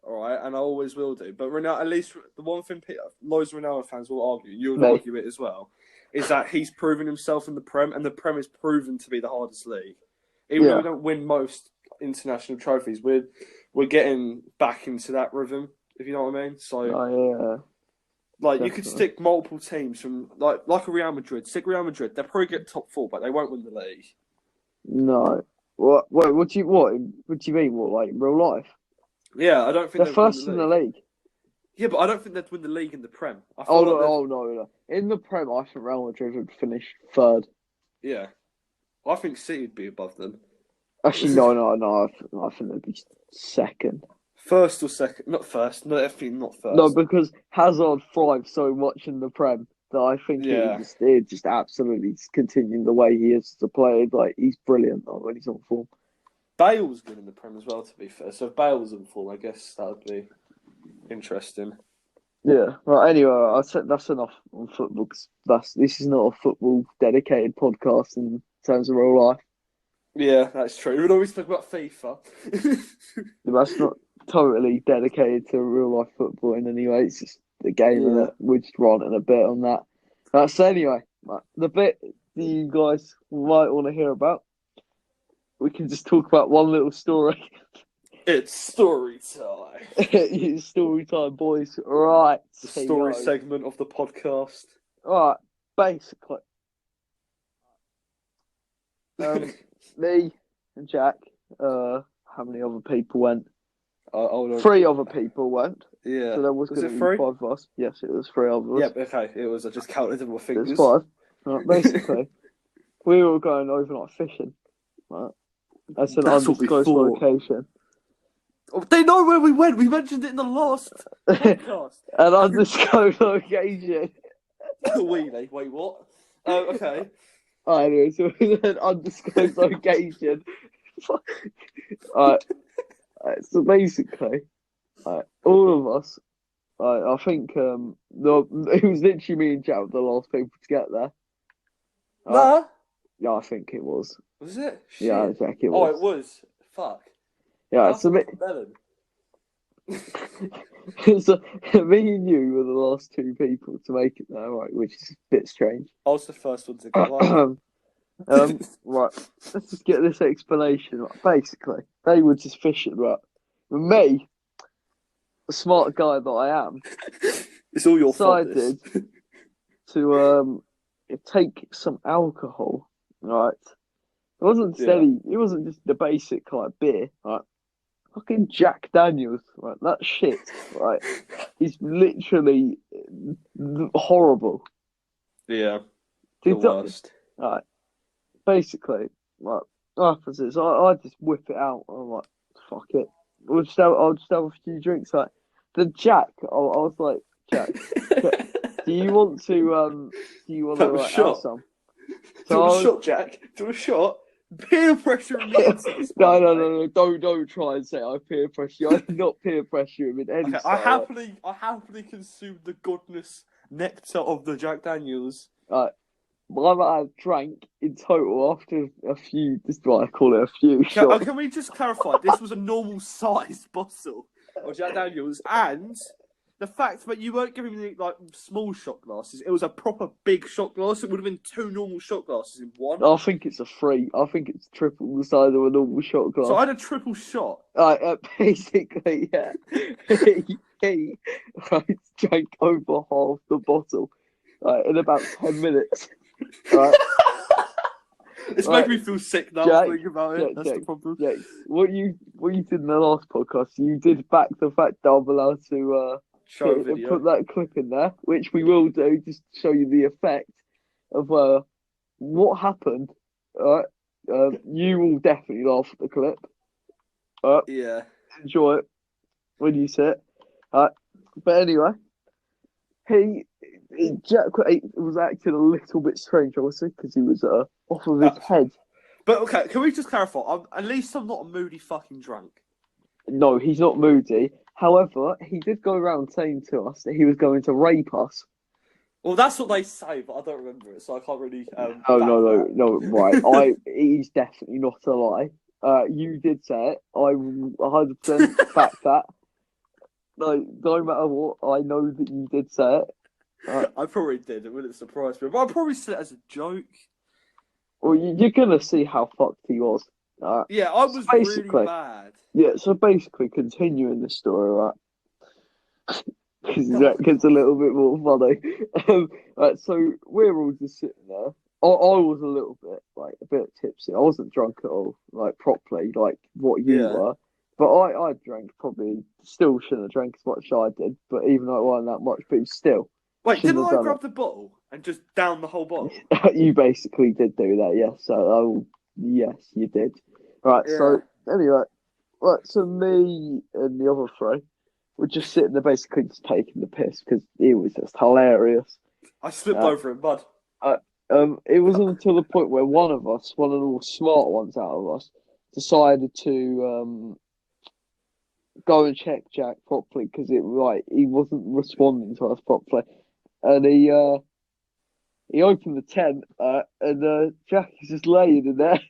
All right, and I always will do. But Ronaldo, at least the one thing loads of Ronaldo fans will argue, you would Me, argue it as well, is that he's proven himself in the Prem, and the Prem is proven to be the hardest league. Even though yeah, we don't win most international trophies, we're getting back into that rhythm, if you know what I mean. So, yeah, like, you could definitely. stick multiple teams from like a Real Madrid. Stick Real Madrid, they'll probably get top four, but they won't win the league. No, what do you mean? What, like real life? Yeah, I don't think They're they'd win the first in the league. league. Yeah, but I don't think they'd win the league in the Prem. I Oh feel no, like they'd. oh no, no. In the Prem, I think Real Madrid would finish third. Yeah, I think City would be above them. Actually, no. I think they'd be second. First or second? Not first. No, definitely not No, first. because Hazard thrives so much in the Prem that I think Yeah, it would just absolutely continue the way he is as a player. Like he's brilliant when he's on form. Bale's good in the Prem as well. To be fair, so if Bale was in form, I guess that would be interesting. Yeah. Well, anyway, I said that's enough on football because this is not a football dedicated podcast in terms of real life. Yeah, that's true. We'd always talk about FIFA. That's not totally dedicated to real life football in any way. It's just the game, and Yeah. we're just ranting a bit on that. So anyway, the bit that you guys might want to hear about, we can just talk about one little story. It's story time. It's story time, boys. Right. The story segment of the podcast. Right. Basically, me and Jack. How many other people went? Three other people went. Yeah. So there was going to be five of us. Yes, it was three of us. Yep. Okay. It was. I just counted them with fingers. It was five. Right, basically, we were going overnight fishing. Right. That's an undisclosed location. Oh, they know where we went. We mentioned it in the last podcast. An undisclosed location. Wait, what? Okay. Anyway, so it was an undisclosed location. Alright. So basically, all of us, I think it was literally me and Jack were the last people to get there. Nah. Yeah, I think it was. Was it? Shit. Yeah, Jack, it was. Oh, it was. Fuck. Yeah, so me and you were the last two people to make it there, right? Which is a bit strange. I was the first one to go. Right, let's just get this explanation. Right. Basically, they were just fishing, right? With me, the smart guy that I am, It's all your fault. decided to take some alcohol, right? It wasn't steady. It wasn't just the basic like beer, right? Fucking Jack Daniels, right? That shit, right? He's literally horrible. Yeah. The worst. Right. Basically, like, what happens is I just whip it out. I'm like, fuck it. I'll just have a few drinks. Like, the Jack, I was like, Jack, do you want to have like, a shot? have some? Do you want a shot, Jack? Do you want a shot? peer pressuring me into this. No. Don't try and say I peer pressure you. I did not peer pressure him in any Okay, style. I happily consumed the goodness nectar of the Jack Daniels. I drank in total after a few. This is what I call it, a few shots. Can we just clarify? This was a normal sized bottle of Jack Daniels, and the fact that you weren't giving me like small shot glasses, it was a proper big shot glass. It would have been 2 normal shot glasses in one. I think it's a 3. I think it's triple the size of a normal shot glass. So I had a triple shot. Basically, yeah. he drank over half the bottle in about 10 minutes. Right. It's making me feel sick now Jack, thinking about it. That's the problem. Jack, what you did in the last podcast, you did back the fact that I'm allowed to Show a video. put that clip in there, which we will do, just to show you the effect of what happened. Right, you will definitely laugh at the clip. Yeah. Enjoy it when you see it. But anyway, Jack was acting a little bit strange, obviously, because he was off of his head. But okay, can we just clarify? At least I'm not a moody fucking drunk. No, he's not moody. However, he did go around saying to us that he was going to rape us. Well, that's what they say, but I don't remember it, so I can't really. No. Right, he's definitely not a lie. You did say it. I 100% back that. No matter what, I know that you did say it. I probably did. It wouldn't surprise me, but I probably said it as a joke. Well, you're gonna see how fucked he was. Yeah, I was really bad. Yeah, so basically, continuing the story, right? Because that gets a little bit more funny. Right, so we're all just sitting there. I was a bit tipsy. I wasn't drunk at all, like properly, like what you were. But I drank probably. Still shouldn't have drank as much as I did. But even though it wasn't that much, but still. Wait, didn't I grab the bottle and just down the whole bottle? You basically did do that, yes. So, yes, you did. Right. Yeah. So anyway, right. So me and the other 3 were just sitting there, basically just taking the piss because it was just hilarious. I slipped over in mud. It wasn't until the point where one of the smart ones out of us, decided to go and check Jack properly because he wasn't responding to us properly, and he opened the tent and Jack is just laying in there.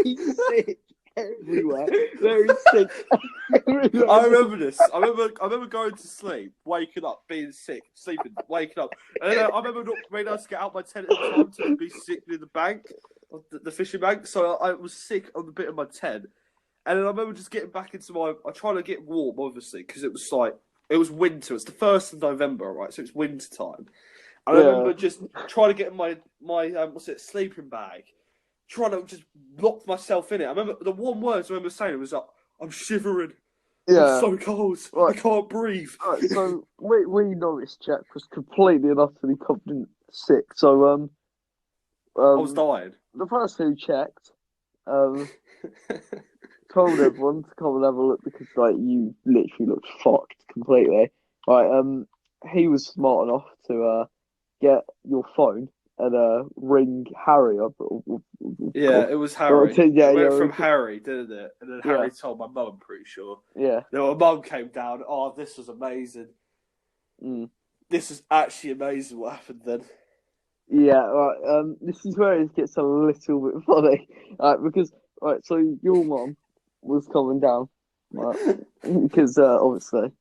He's sick everywhere. Very sick everywhere. I remember this. I remember going to sleep, waking up, being sick, sleeping, waking up, and then I remember not being able to get out my tent at the time to be sick near the bank, the fishing bank. So I was sick on the bit of my tent. And then I remember just getting back into I tried to get warm, obviously, because it was winter. It's the 1st of November, right? So it's winter time. And I remember just trying to get in my sleeping bag, trying to just lock myself in it. I remember the one words I remember saying was, I'm shivering. Yeah. I'm so cold. Right. I can't breathe. Right, so we noticed Jack was completely and utterly covered in sick. So I was dying. The person who checked told everyone to come and have a look because you literally looked fucked completely. Right, he was smart enough to get your phone and ring Harry up. Yeah, it was Harry. It went from Harry, didn't it? And then Harry told my mum, I'm pretty sure. Yeah. Then my mum came down. Oh, this was amazing. This is actually amazing what happened then. Yeah, right. This is where it gets a little bit funny. Because, so your mum was coming down, right? Because obviously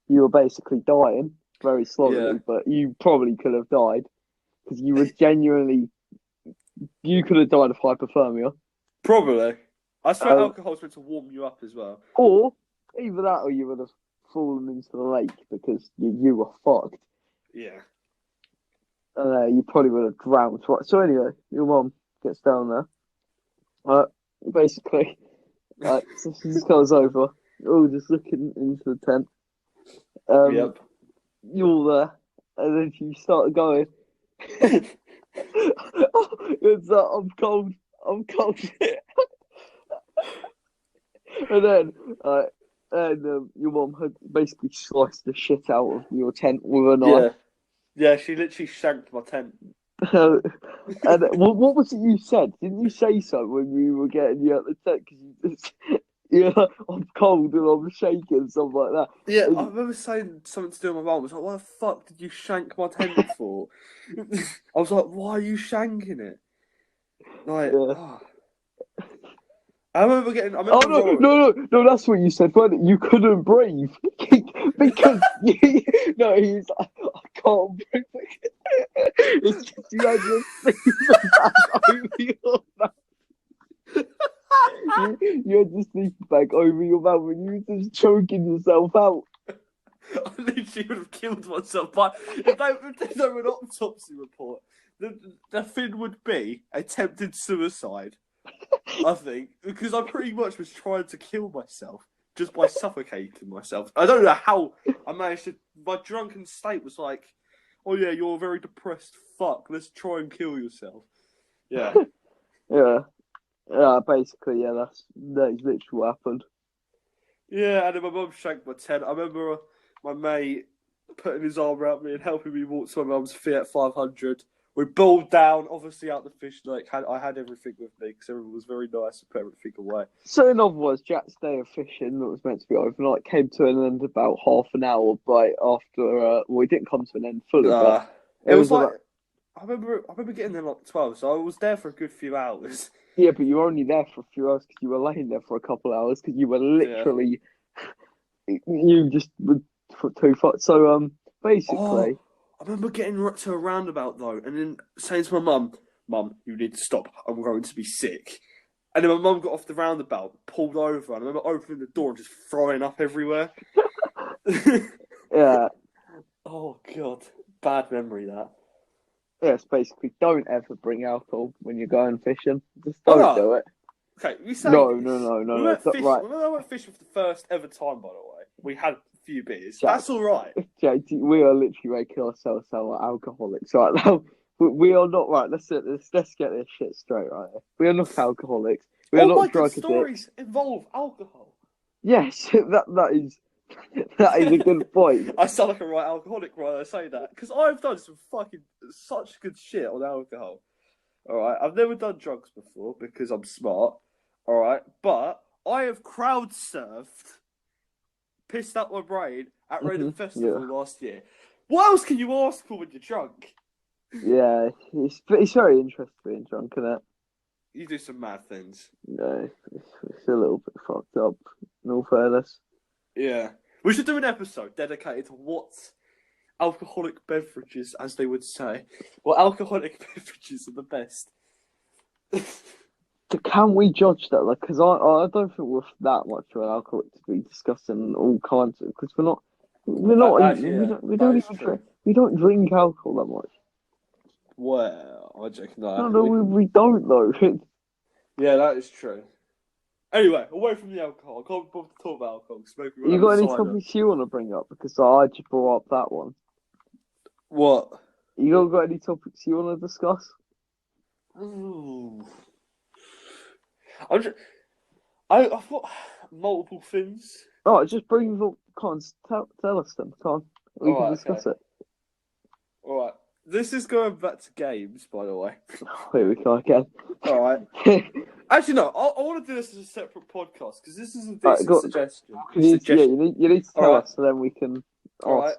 you were basically dying very slowly, but you probably could have died because you were genuinely. You could have died of hypothermia. Probably. I swear alcohol's meant to warm you up as well. Or either that, or you would have fallen into the lake because you were fucked. Yeah. You probably would have drowned. Right. So anyway, your mum gets down there. Basically, so she just comes over. Oh, just looking into the tent. Yep. You're there, and then you start going. It's I'm cold. I'm cold. And then, your mum had basically sliced the shit out of your tent with a knife. Yeah, she literally shanked my tent. And what was it you said? Didn't you say so when we were getting you at the tent? Because you just, you're like, I'm cold and I'm shaking, something like that. Yeah, I And, remember saying something to do with my mum. I was like, "Why the fuck did you shank my tent for?" I was like, "Why are you shanking it?" Like, yeah. oh. I remember getting. I Oh remember no, Rory. no, no, no! That's what you said. Wasn't it? You couldn't breathe because no, he's like, I can't breathe. It's just you had your sleeping bag over your mouth. You had your sleeping bag over your mouth and you were just choking yourself out. I literally would have killed myself. But if they were an autopsy report, the thing would be attempted suicide. I think because I pretty much was trying to kill myself just by suffocating myself. I don't know how I managed to. My drunken state was like, "Oh yeah, you're a very depressed fuck. Let's try and kill yourself." Yeah, Yeah, yeah. Basically, yeah. That is literally what happened. yeah. And then my mum shanked my tent. I remember my mate putting his arm around me and helping me walk to my mum's Fiat 500. We bowled down, obviously out the fish. I had everything with me because everyone was very nice and put everything away. So in other words, Jack's day of fishing that was meant to be overnight came to an end about half an hour by after. Well, it didn't come to an end fully, but It was like about. I remember getting there like 12, so I was there for a good few hours. Yeah, but you were only there for a few hours because you were laying there for a couple of hours because you were literally you just were too far. So basically, I remember getting to a roundabout though, and then saying to my mum, "Mum, you need to stop. I'm going to be sick." And then my mum got off the roundabout, pulled over, and I remember opening the door and just throwing up everywhere. yeah, Oh god, bad memory that. yes, basically, don't ever bring alcohol when you're going fishing. Just Oh don't no. do it. Okay, you say No, this. no, no, no, We no. went fishing. Right, When I went fishing for the first ever time, by the way, we had a few beers. Jack. That's all right. Jack, we are literally making ourselves sound like alcoholics right now. We are not right. Let's get this shit straight right here. We are not alcoholics. We are All my not good drug addicts. stories involve alcohol. Yes, that is a good point. I sound like a right alcoholic when I say that because I've done such good shit on alcohol. All right, I've never done drugs before because I'm smart. All right, but I have crowd surfed, pissed out my brain at Reading Festival last year. What else can you ask for when you're drunk? Yeah, it's very interesting being drunk, isn't it? You do some mad things. No, it's a little bit fucked up, in all fairness. Yeah. We should do an episode dedicated to what alcoholic beverages, as they would say, what alcoholic beverages are the best. Can we judge that? Like, because I don't think we're that much of an alcoholic to be discussing all kinds of. Because we don't drink alcohol that much. Well, I joke. No, we don't though. Yeah, that is true. Anyway, away from the alcohol. I can't bother to talk about alcohol. You got any topics you want to bring up? Because I just brought up that one. What? You got any topics you want to discuss? Ooh. I've got multiple things. Oh, just bring up. Tell us them. Come on, we can discuss it. All right. This is going back to games, by the way. Here we go again. All right. Actually, no. I want to do this as a separate podcast because this is a decent suggestion. You need to tell us so then we can. All right.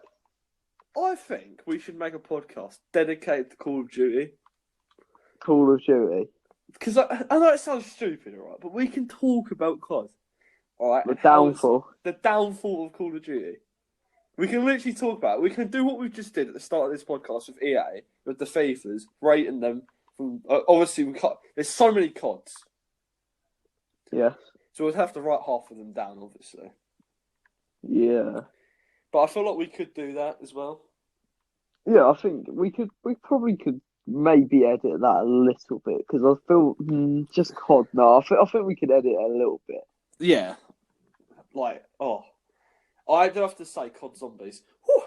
I think we should make a podcast dedicated to Call of Duty. Call of Duty. Because I know it sounds stupid, all right, but we can talk about COD. All right. The downfall of Call of Duty. We can literally talk about it. We can do what we just did at the start of this podcast with EA, with the FIFAs, rating them. From obviously, there's so many CODs. Yes. So we'd have to write half of them down, obviously. Yeah. But I feel like we could do that as well. Yeah, I think we probably could maybe edit that a little bit because I feel just COD. No, I think we could edit it a little bit. Yeah. I do have to say COD Zombies. Whew.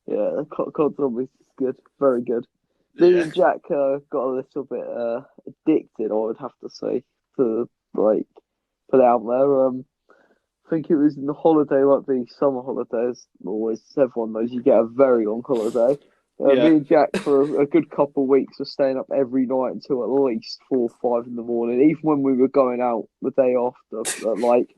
Yeah, COD Zombies is good, very good. Me and Jack got a little bit addicted, I would have to say, to put it out there. I think it was in the holiday, like the summer holidays. Always, everyone knows you get a very long holiday. Me Yeah. and Jack for a good couple of weeks were staying up every night until at least 4 or 5 in the morning. Even when we were going out the day after at like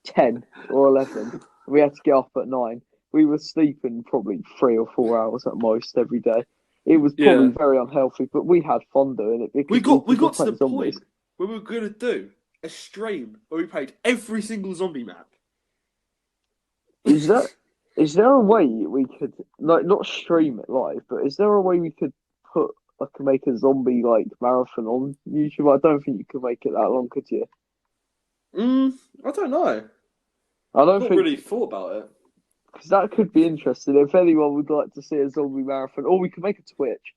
10 or 11, we had to get up at 9. We were sleeping probably 3 or 4 hours at most every day. It was probably Yeah. very unhealthy, but we had fun doing it We because got were to the playing zombies. point where we were gonna do a stream where we played every single zombie map. Is there a way we could like not stream it live, but is there a way we could put like make a zombie like marathon on YouTube? I don't think you could make it that long, could you? I don't know. I don't Not think really thought about it. because that could be interesting if anyone would like to see a zombie marathon, or we could make a Twitch.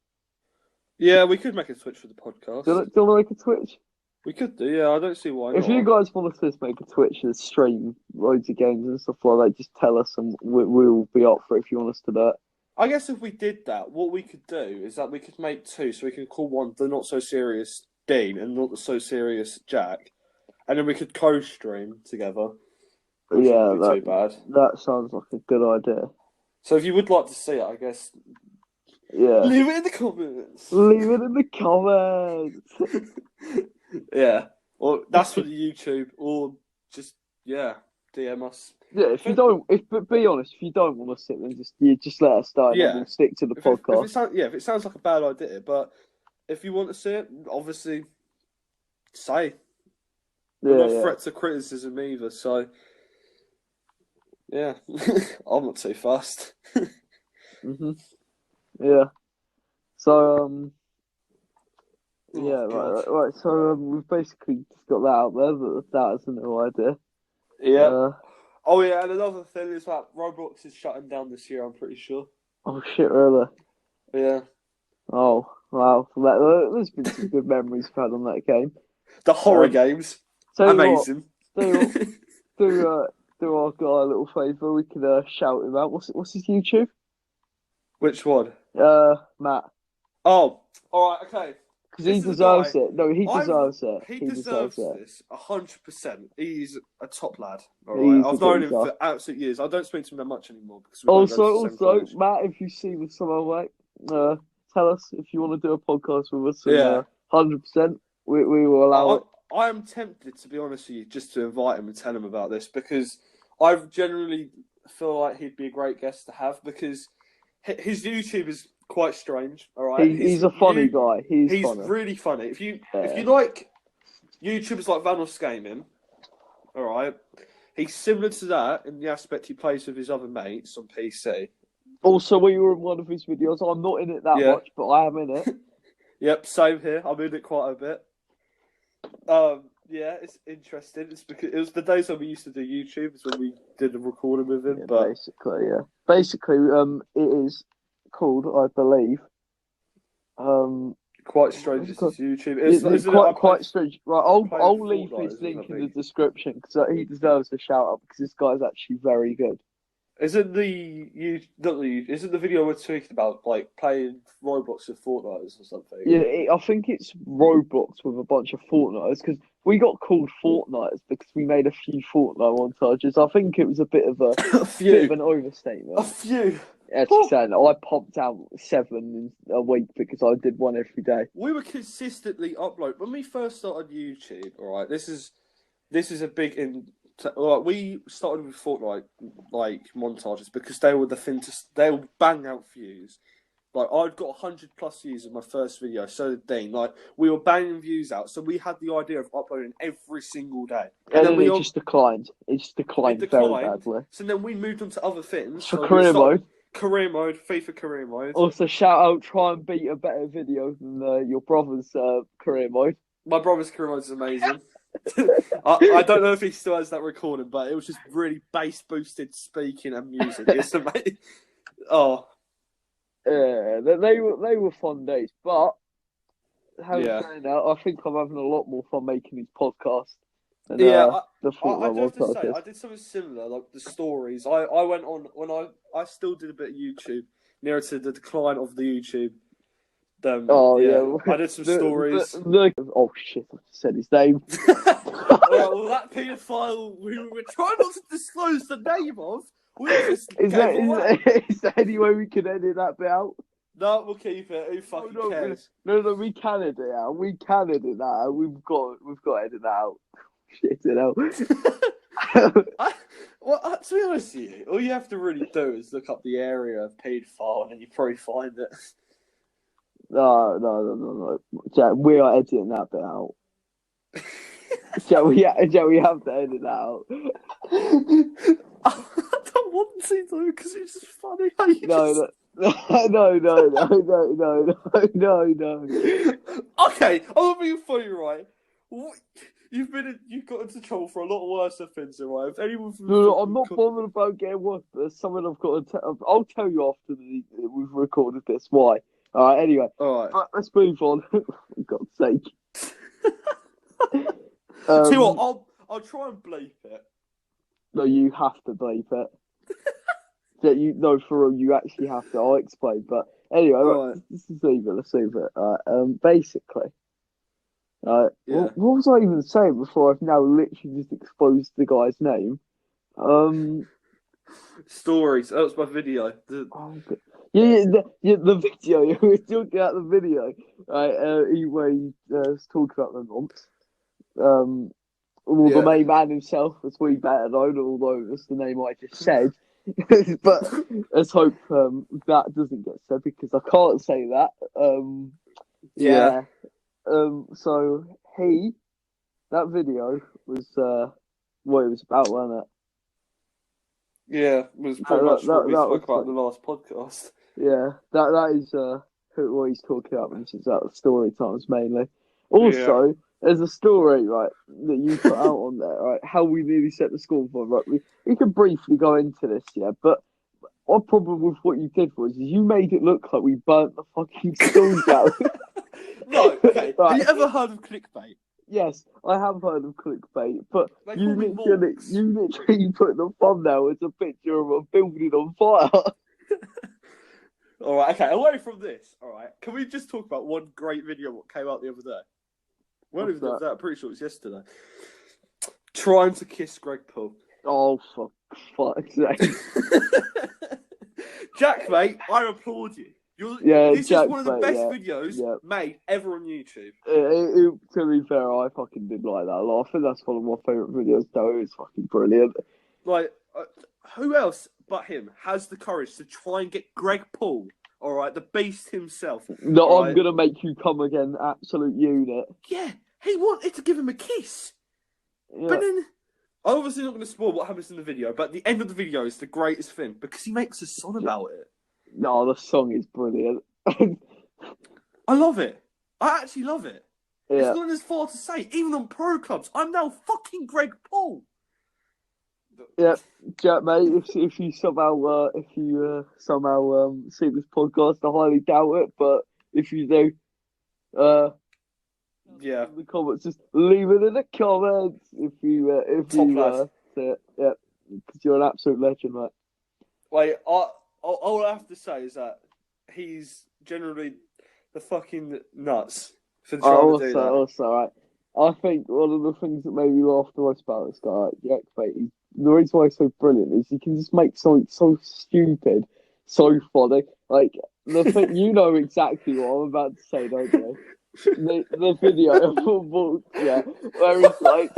Yeah, we could make a Twitch for the podcast. Do you want to make a Twitch? We could do, yeah. I don't see why If not. you guys want us to make a Twitch and stream loads of games and stuff like that, just tell us and we'll be up for it if you want us to do it. I guess if we did that, what we could do is that we could make two, so we can call one the not so serious Dean and not so serious Jack, and then we could co-stream together. Which Yeah, wouldn't be too bad. that sounds like a good idea. So if you would like to see it, I guess Yeah. leave it in the comments. Leave it in the comments. Yeah, or that's for the YouTube, or just DM us. Yeah, if you don't, but be honest, if you don't want to sit, then just let us know. Yeah. And we'll stick to the If podcast. it sounds like a bad idea, but if you want to see it, obviously say. We're not threat to criticism either, so yeah, I'm not too fast. Yeah. So Oh, God. right. So we've basically just got that out there, but that is a new idea. Yeah. Oh yeah, and another thing is that Roblox is shutting down this year. I'm pretty sure. Oh shit! Really? Yeah. Oh wow! There's been some good memories we've had on that game. The horror games, amazing. Do our guy a little favour. We can shout him out. What's his YouTube? Which one? Matt. Oh, all right, okay. Because he deserves it. No, he deserves it. He deserves this 100%. He's a top lad. All He's right, I've known him for absolute years. I don't speak to him that much anymore because we don't go to the same college. Matt, if you see this somewhere, mate, tell us if you want to do a podcast with us. Yeah. 100%. We will allow it. I am tempted, to be honest with you, just to invite him and tell him about this because I generally feel like he'd be a great guest to have because his YouTube is quite strange. All right, he's a funny guy. He's funny. Really funny. If you like YouTubers like Vanos Gaming, all right, he's similar to that in the aspect he plays with his other mates on PC. Also, we were in one of his videos. I'm not in it that much, but I am in it. Yep, same here. I'm in it quite a bit. Yeah, it's interesting. It's because it was the days when we used to do YouTube. It's when we did a recording with him. But basically, it is called, I believe, quite strange. It's YouTube. It's quite strange. Right, I'll leave his link in the description because he deserves a shout out because this guy's actually very good. Isn't the video we're talking about like playing Roblox with Fortnite or something? Yeah, I think it's Roblox with a bunch of Fortniters because we got called Fortniters because we made a few Fortnite montages. I think it was a bit of an overstatement. A few. Actually, saying I popped out 7 a week because I did one every day. We were consistently upload when we first started YouTube. All right, this is a big in. We started with Fortnite like montages because they were the thing they will bang out views. Like I'd got 100+ views in my first video, so did Dean. Like we were banging views out, so we had the idea of uploading every single day. And then it just declined. It just declined very badly. So then we moved on to other things. For career mode, FIFA career mode. Also, shout out, try and beat a better video than your brother's career mode. My brother's career mode is amazing. I don't know if he still has that recording, but it was just really bass boosted speaking and music. It's amazing. Oh, yeah, they were fun days. But saying that, I think I'm having a lot more fun making these podcasts. And, I have to say, I did something similar, like the stories. I went on when I still did a bit of YouTube nearer to the decline of the YouTube. I did some stories. Oh shit! I just said his name. Well, that paedophile we were trying not to disclose the name of. Is there any way we can edit that bit out? No, we'll keep it. Who Oh, fucking no, cares? no, we can edit it out. We can edit that out. We've got to edit that out. Shit, you know. To be honest with you, all you have to really do is look up the area of paedophile, and then you probably find it. No. Jack, we are editing that bit out. Jack, we have to edit that out. I don't want to though, because it's just funny how you No. Okay, I'm not being funny, right? You've got into trouble for a lot worse offences, right? If anyone from No, I'm not bothered about getting worse. There's something I've got to tell. I'll tell you after we've recorded this. Why? All right. Anyway, all right. let's move on. For God's sake. Tell you what, I'll try and bleep it. No, you have to bleep it. For real, you actually have to. I'll explain. But anyway, right. Let's leave it. Basically, yeah. what was I even saying before? I've now literally just exposed the guy's name. Stories. That was my video. The video. You were talking about the video, right? Where he was talking about the nonce. The main man himself was way better known, although it's the name I just said. But let's hope that doesn't get said because I can't say that. So that video was what it was about, wasn't it? Yeah, it was pretty much what we spoke about in the last podcast. Yeah, that is what he's talking about when he's out of story times mainly. Also, there's a story, right, that you put out on there, right, how we nearly set the score for, right, we can briefly go into this, yeah, but our problem with what you did was you made it look like we burnt the fucking school down. Right, okay. Right. Have you ever heard of clickbait? Yes, I have heard of clickbait, but you literally put the thumbnail as a picture of a building on fire. All right, okay, away from this, all right, can we just talk about one great video what came out the other day? When was that? I'm pretty sure it was yesterday. Trying to kiss Greg Paul. Oh, for fuck's sake. Jack, mate, I applaud you. This is one of the best videos made ever on YouTube. To be fair, I fucking did like that a lot. I think that's one of my favourite videos, though. It's fucking brilliant. Like, who else but him has the courage to try and get Greg Paul, all right, the beast himself? No, I'm going to make you come again, absolute unit. Yeah, he wanted to give him a kiss. Yeah. But then, I'm obviously not going to spoil what happens in the video, but the end of the video is the greatest thing because he makes a song about it. No, the song is brilliant. I love it. I actually love it. Yeah. It's not as far to say. Even on pro clubs, I'm now fucking Greg Paul. Yeah, Jack, mate. If you somehow see this podcast, I highly doubt it. But if you do, in the comments, just leave it in the comments. If you see it, yeah, because you're an absolute legend, mate. Wait, all I have to say is that he's generally the fucking nuts for trying to do that. Also, right. I think one of the things that made me laugh the most about this guy, Jack, mate, the reason why he's so brilliant is he can just make something so stupid, so funny. Like, the thing, you know exactly what I'm about to say, don't you? The video of football, where it's like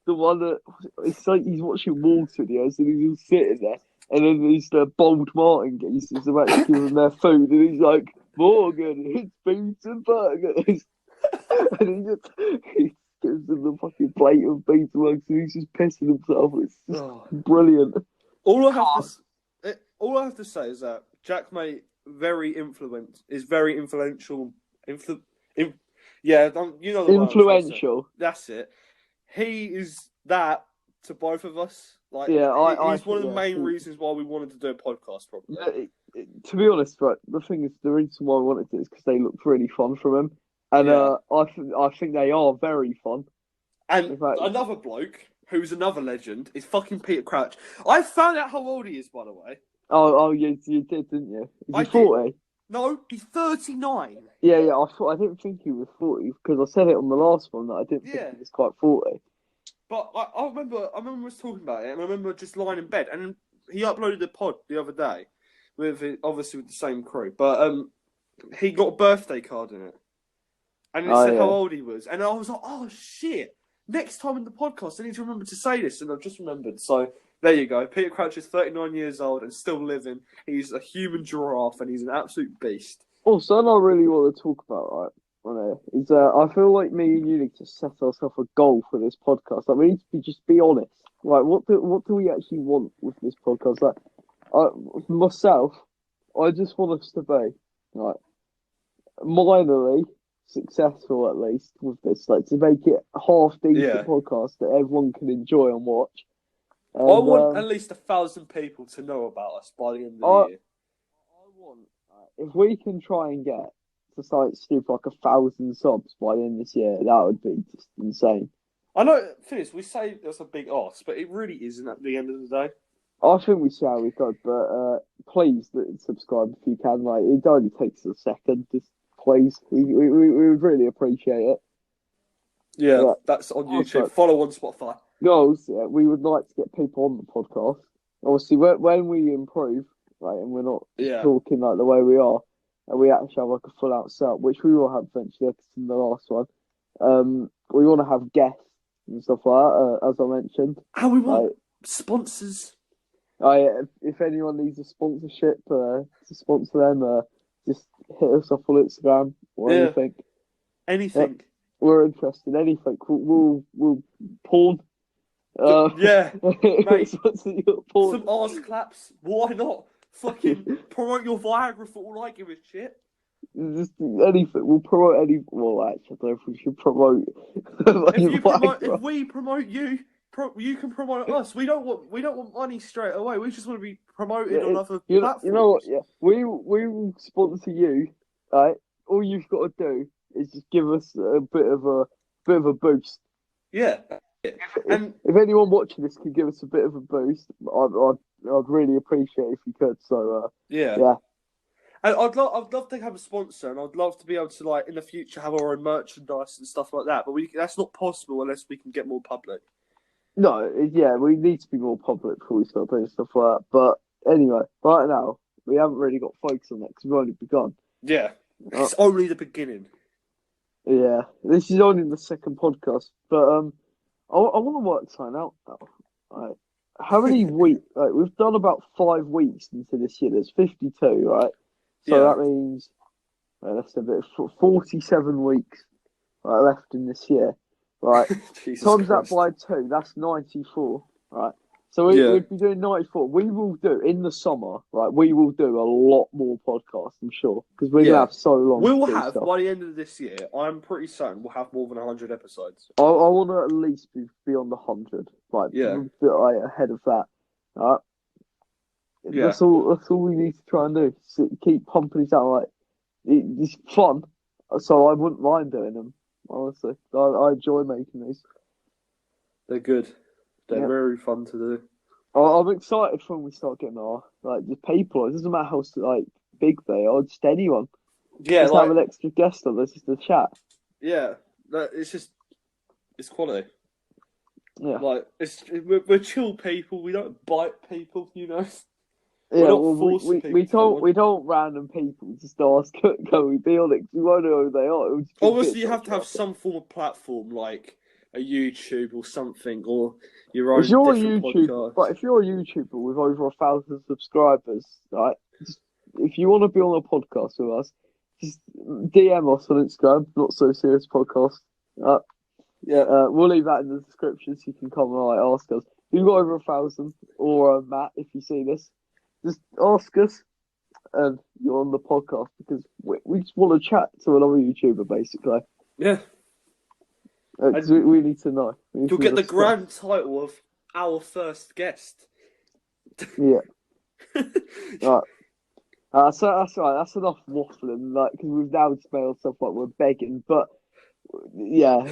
the one that it's like he's watching Wolves videos and he's just sitting there, and then there's the Bold Martin geezers about to give them their food, and he's like, Morgan, it's beans and burgers, and he gives them the fucking plate of beans and burgers, and he's just pissing himself. It's just brilliant. All I have to say is that Jack, mate, very influential. You know the influential. Word, that's it. He is that to both of us. Like, he's one of the main reasons why we wanted to do a podcast. Probably. To be honest, right, the thing is, the reason why I wanted to is because they looked really fun from him, and I think they are very fun. And another bloke who's another legend is fucking Peter Crouch. I found out how old he is, by the way. Oh, you did, didn't you? Is he 40? No, he's 39. Yeah. I didn't think he was 40 because I said it on the last one that I didn't think he was quite 40. But I remember us talking about it, and I remember just lying in bed, and he uploaded a pod the other day obviously with the same crew, but he got a birthday card in it, and it Oh, said how yeah. old he was, and I was like, oh shit! Next time in the podcast, I need to remember to say this, and I've just remembered. So there you go. Peter Crouch is 39 years old and still living. He's a human giraffe, and he's an absolute beast. Also, something I really want to talk about, right, on here, is I feel like me and you need to set ourselves a goal for this podcast. Like, we need to just be honest. Like, what do we actually want with this podcast? Like, myself, I just want us to be, like, minorly successful at least with this, like to make it a half decent podcast that everyone can enjoy and watch. And, I want at least 1,000 people to know about us by the end of the year. I want if we can try and get to start stupid like 1,000 subs by the end of this year, that would be just insane. I know, Phineas, we say that's a big ask, but it really isn't at the end of the day. I think we see how we go, but please subscribe if you can. Like, it only takes a second. Just please, we would really appreciate it. Yeah, that's on YouTube. Follow on Spotify. Goals, we would like to get people on the podcast. Obviously, when we improve, right, and we're not talking like the way we are, and we actually have like a full out set, which we will have eventually, like in the last one. We want to have guests and stuff like that, as I mentioned. And we want sponsors. If anyone needs a sponsorship to sponsor them, just hit us up on Instagram or anything. Anything. We're interested. Anything. We'll porn. Mate. Porn. Some arse claps. Why not? Fucking promote your Viagra for all I give a shit. Just anything. We'll promote any. Well, actually, I don't know if we should promote. If we promote you. You can promote us. We don't want money straight away. We just want to be promoted on other platforms. You know what? Yeah, we will sponsor you. Right. All you've got to do is just give us a bit of a boost. Yeah. And if anyone watching this could give us a bit of a boost, I'd really appreciate it if you could. So yeah. And I'd love to have a sponsor, and I'd love to be able to, like, in the future have our own merchandise and stuff like that. But that's not possible unless we can get more public. No, we need to be more public before we start doing stuff like that. But anyway, right now, we haven't really got focus on that because we've only begun. Yeah, it's only the beginning. Yeah, this is only the second podcast. But I want to work something out now. Right. How many weeks? We've done about 5 weeks into this year. There's 52, right? So that means that's a bit 47 weeks left in this year. Right, times that by 2, that's 94, right? So we'd be doing 94. We will do, in the summer, right, we will do a lot more podcasts, I'm sure, because we're going to have so long. We will have, by the end of this year, I'm pretty certain we'll have more than 100 episodes. I want to at least be on the 100, ahead of that, right? Yeah. That's all we need to try and do. So keep pumping these out, like, it's fun, so I wouldn't mind doing them. Honestly, I enjoy making these. They're good. They're very fun to do. I'm excited for when we start getting the people. It doesn't matter how big they are, just anyone. Yeah, just have an extra guest on this, just a chat. Yeah, it's quality. Yeah, we're chill people. We don't bite people, you know. Yeah, we don't random people just ask, can we be on it? We won't know who they are. Obviously, you have to have some form of platform, like a YouTube or something, or your own podcast. But if you're a YouTuber with over 1,000 subscribers, right, if you want to be on a podcast with us, just DM us on Instagram, Not So Serious Podcast. We'll leave that in the description so you can come and ask us. If you've got over 1,000, or Matt, if you see this, just ask us, and you're on the podcast because we just want to chat to another YouTuber, basically. Yeah. We need to know. You'll get the grand title of our first guest. Yeah. Right. So that's right. That's enough waffling, because we've now smelled stuff like we're begging, but yeah.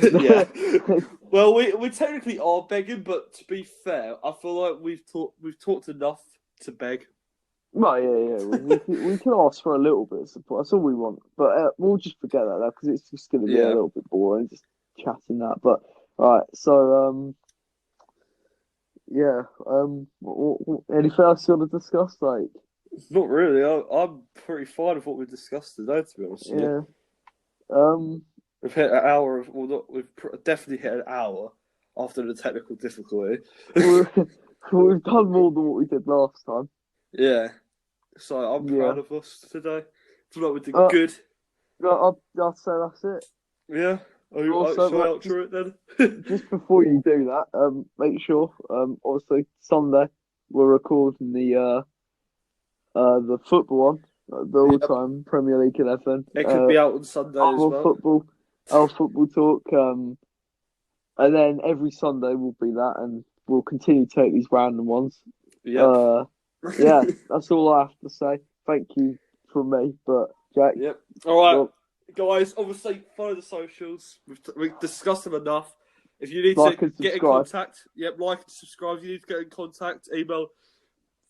Well, we technically are begging, but to be fair, I feel like we've talked enough to beg. Right, yeah. We can ask for a little bit of support. That's all we want. But we'll just forget that now because it's just going to be a little bit boring just chatting that. But right, so anything else you want to discuss? Not really. I'm pretty fine with what we discussed today, to be honest with you. Yeah. We've hit an hour of, well, not, we've definitely hit an hour after the technical difficulty. We've done more than what we did last time. Yeah. So I'm Yeah. proud of us today. I feel like we did good. I'll say that's it. Yeah. Also, Shall I like, outro it then? Just before you do that, make sure, obviously Sunday we're recording the football one, the all-time Premier League 11. It could be out on Sunday as well. Our football talk, and then every Sunday will be that, and we'll continue to take these random ones. Yep. Yeah, that's all I have to say. Thank you from me, but Jack. Yep. All right, guys. Obviously, follow the socials. We've discussed them enough. If you need to get in contact, like and subscribe. If you need to get in contact, email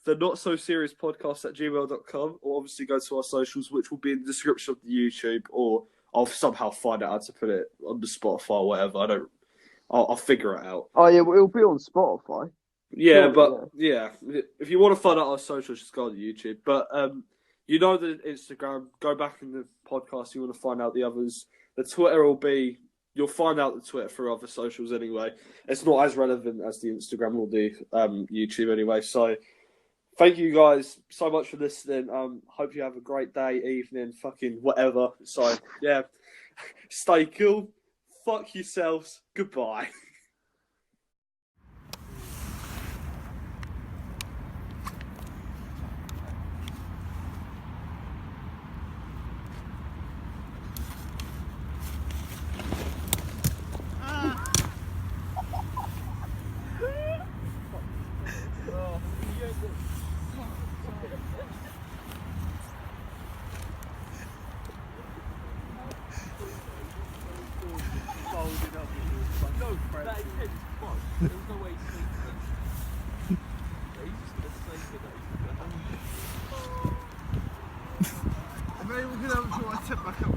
the notsoseriouspodcast@gmail.com, or obviously go to our socials, which will be in the description of the YouTube, or I'll somehow find out how to put it on the Spotify or whatever. I'll figure it out. Oh yeah, well, it'll be on Spotify. Yeah, but if you want to find out our socials, just go on YouTube. But you know the Instagram. Go back in the podcast. You want to find out the others. The Twitter will be. You'll find out the Twitter through other socials anyway. It's not as relevant as the Instagram or the YouTube anyway. So thank you guys so much for listening. Hope you have a great day, evening, fucking whatever. So yeah, stay cool. Fuck yourselves. Goodbye. Maybe we're going to have to tip back up.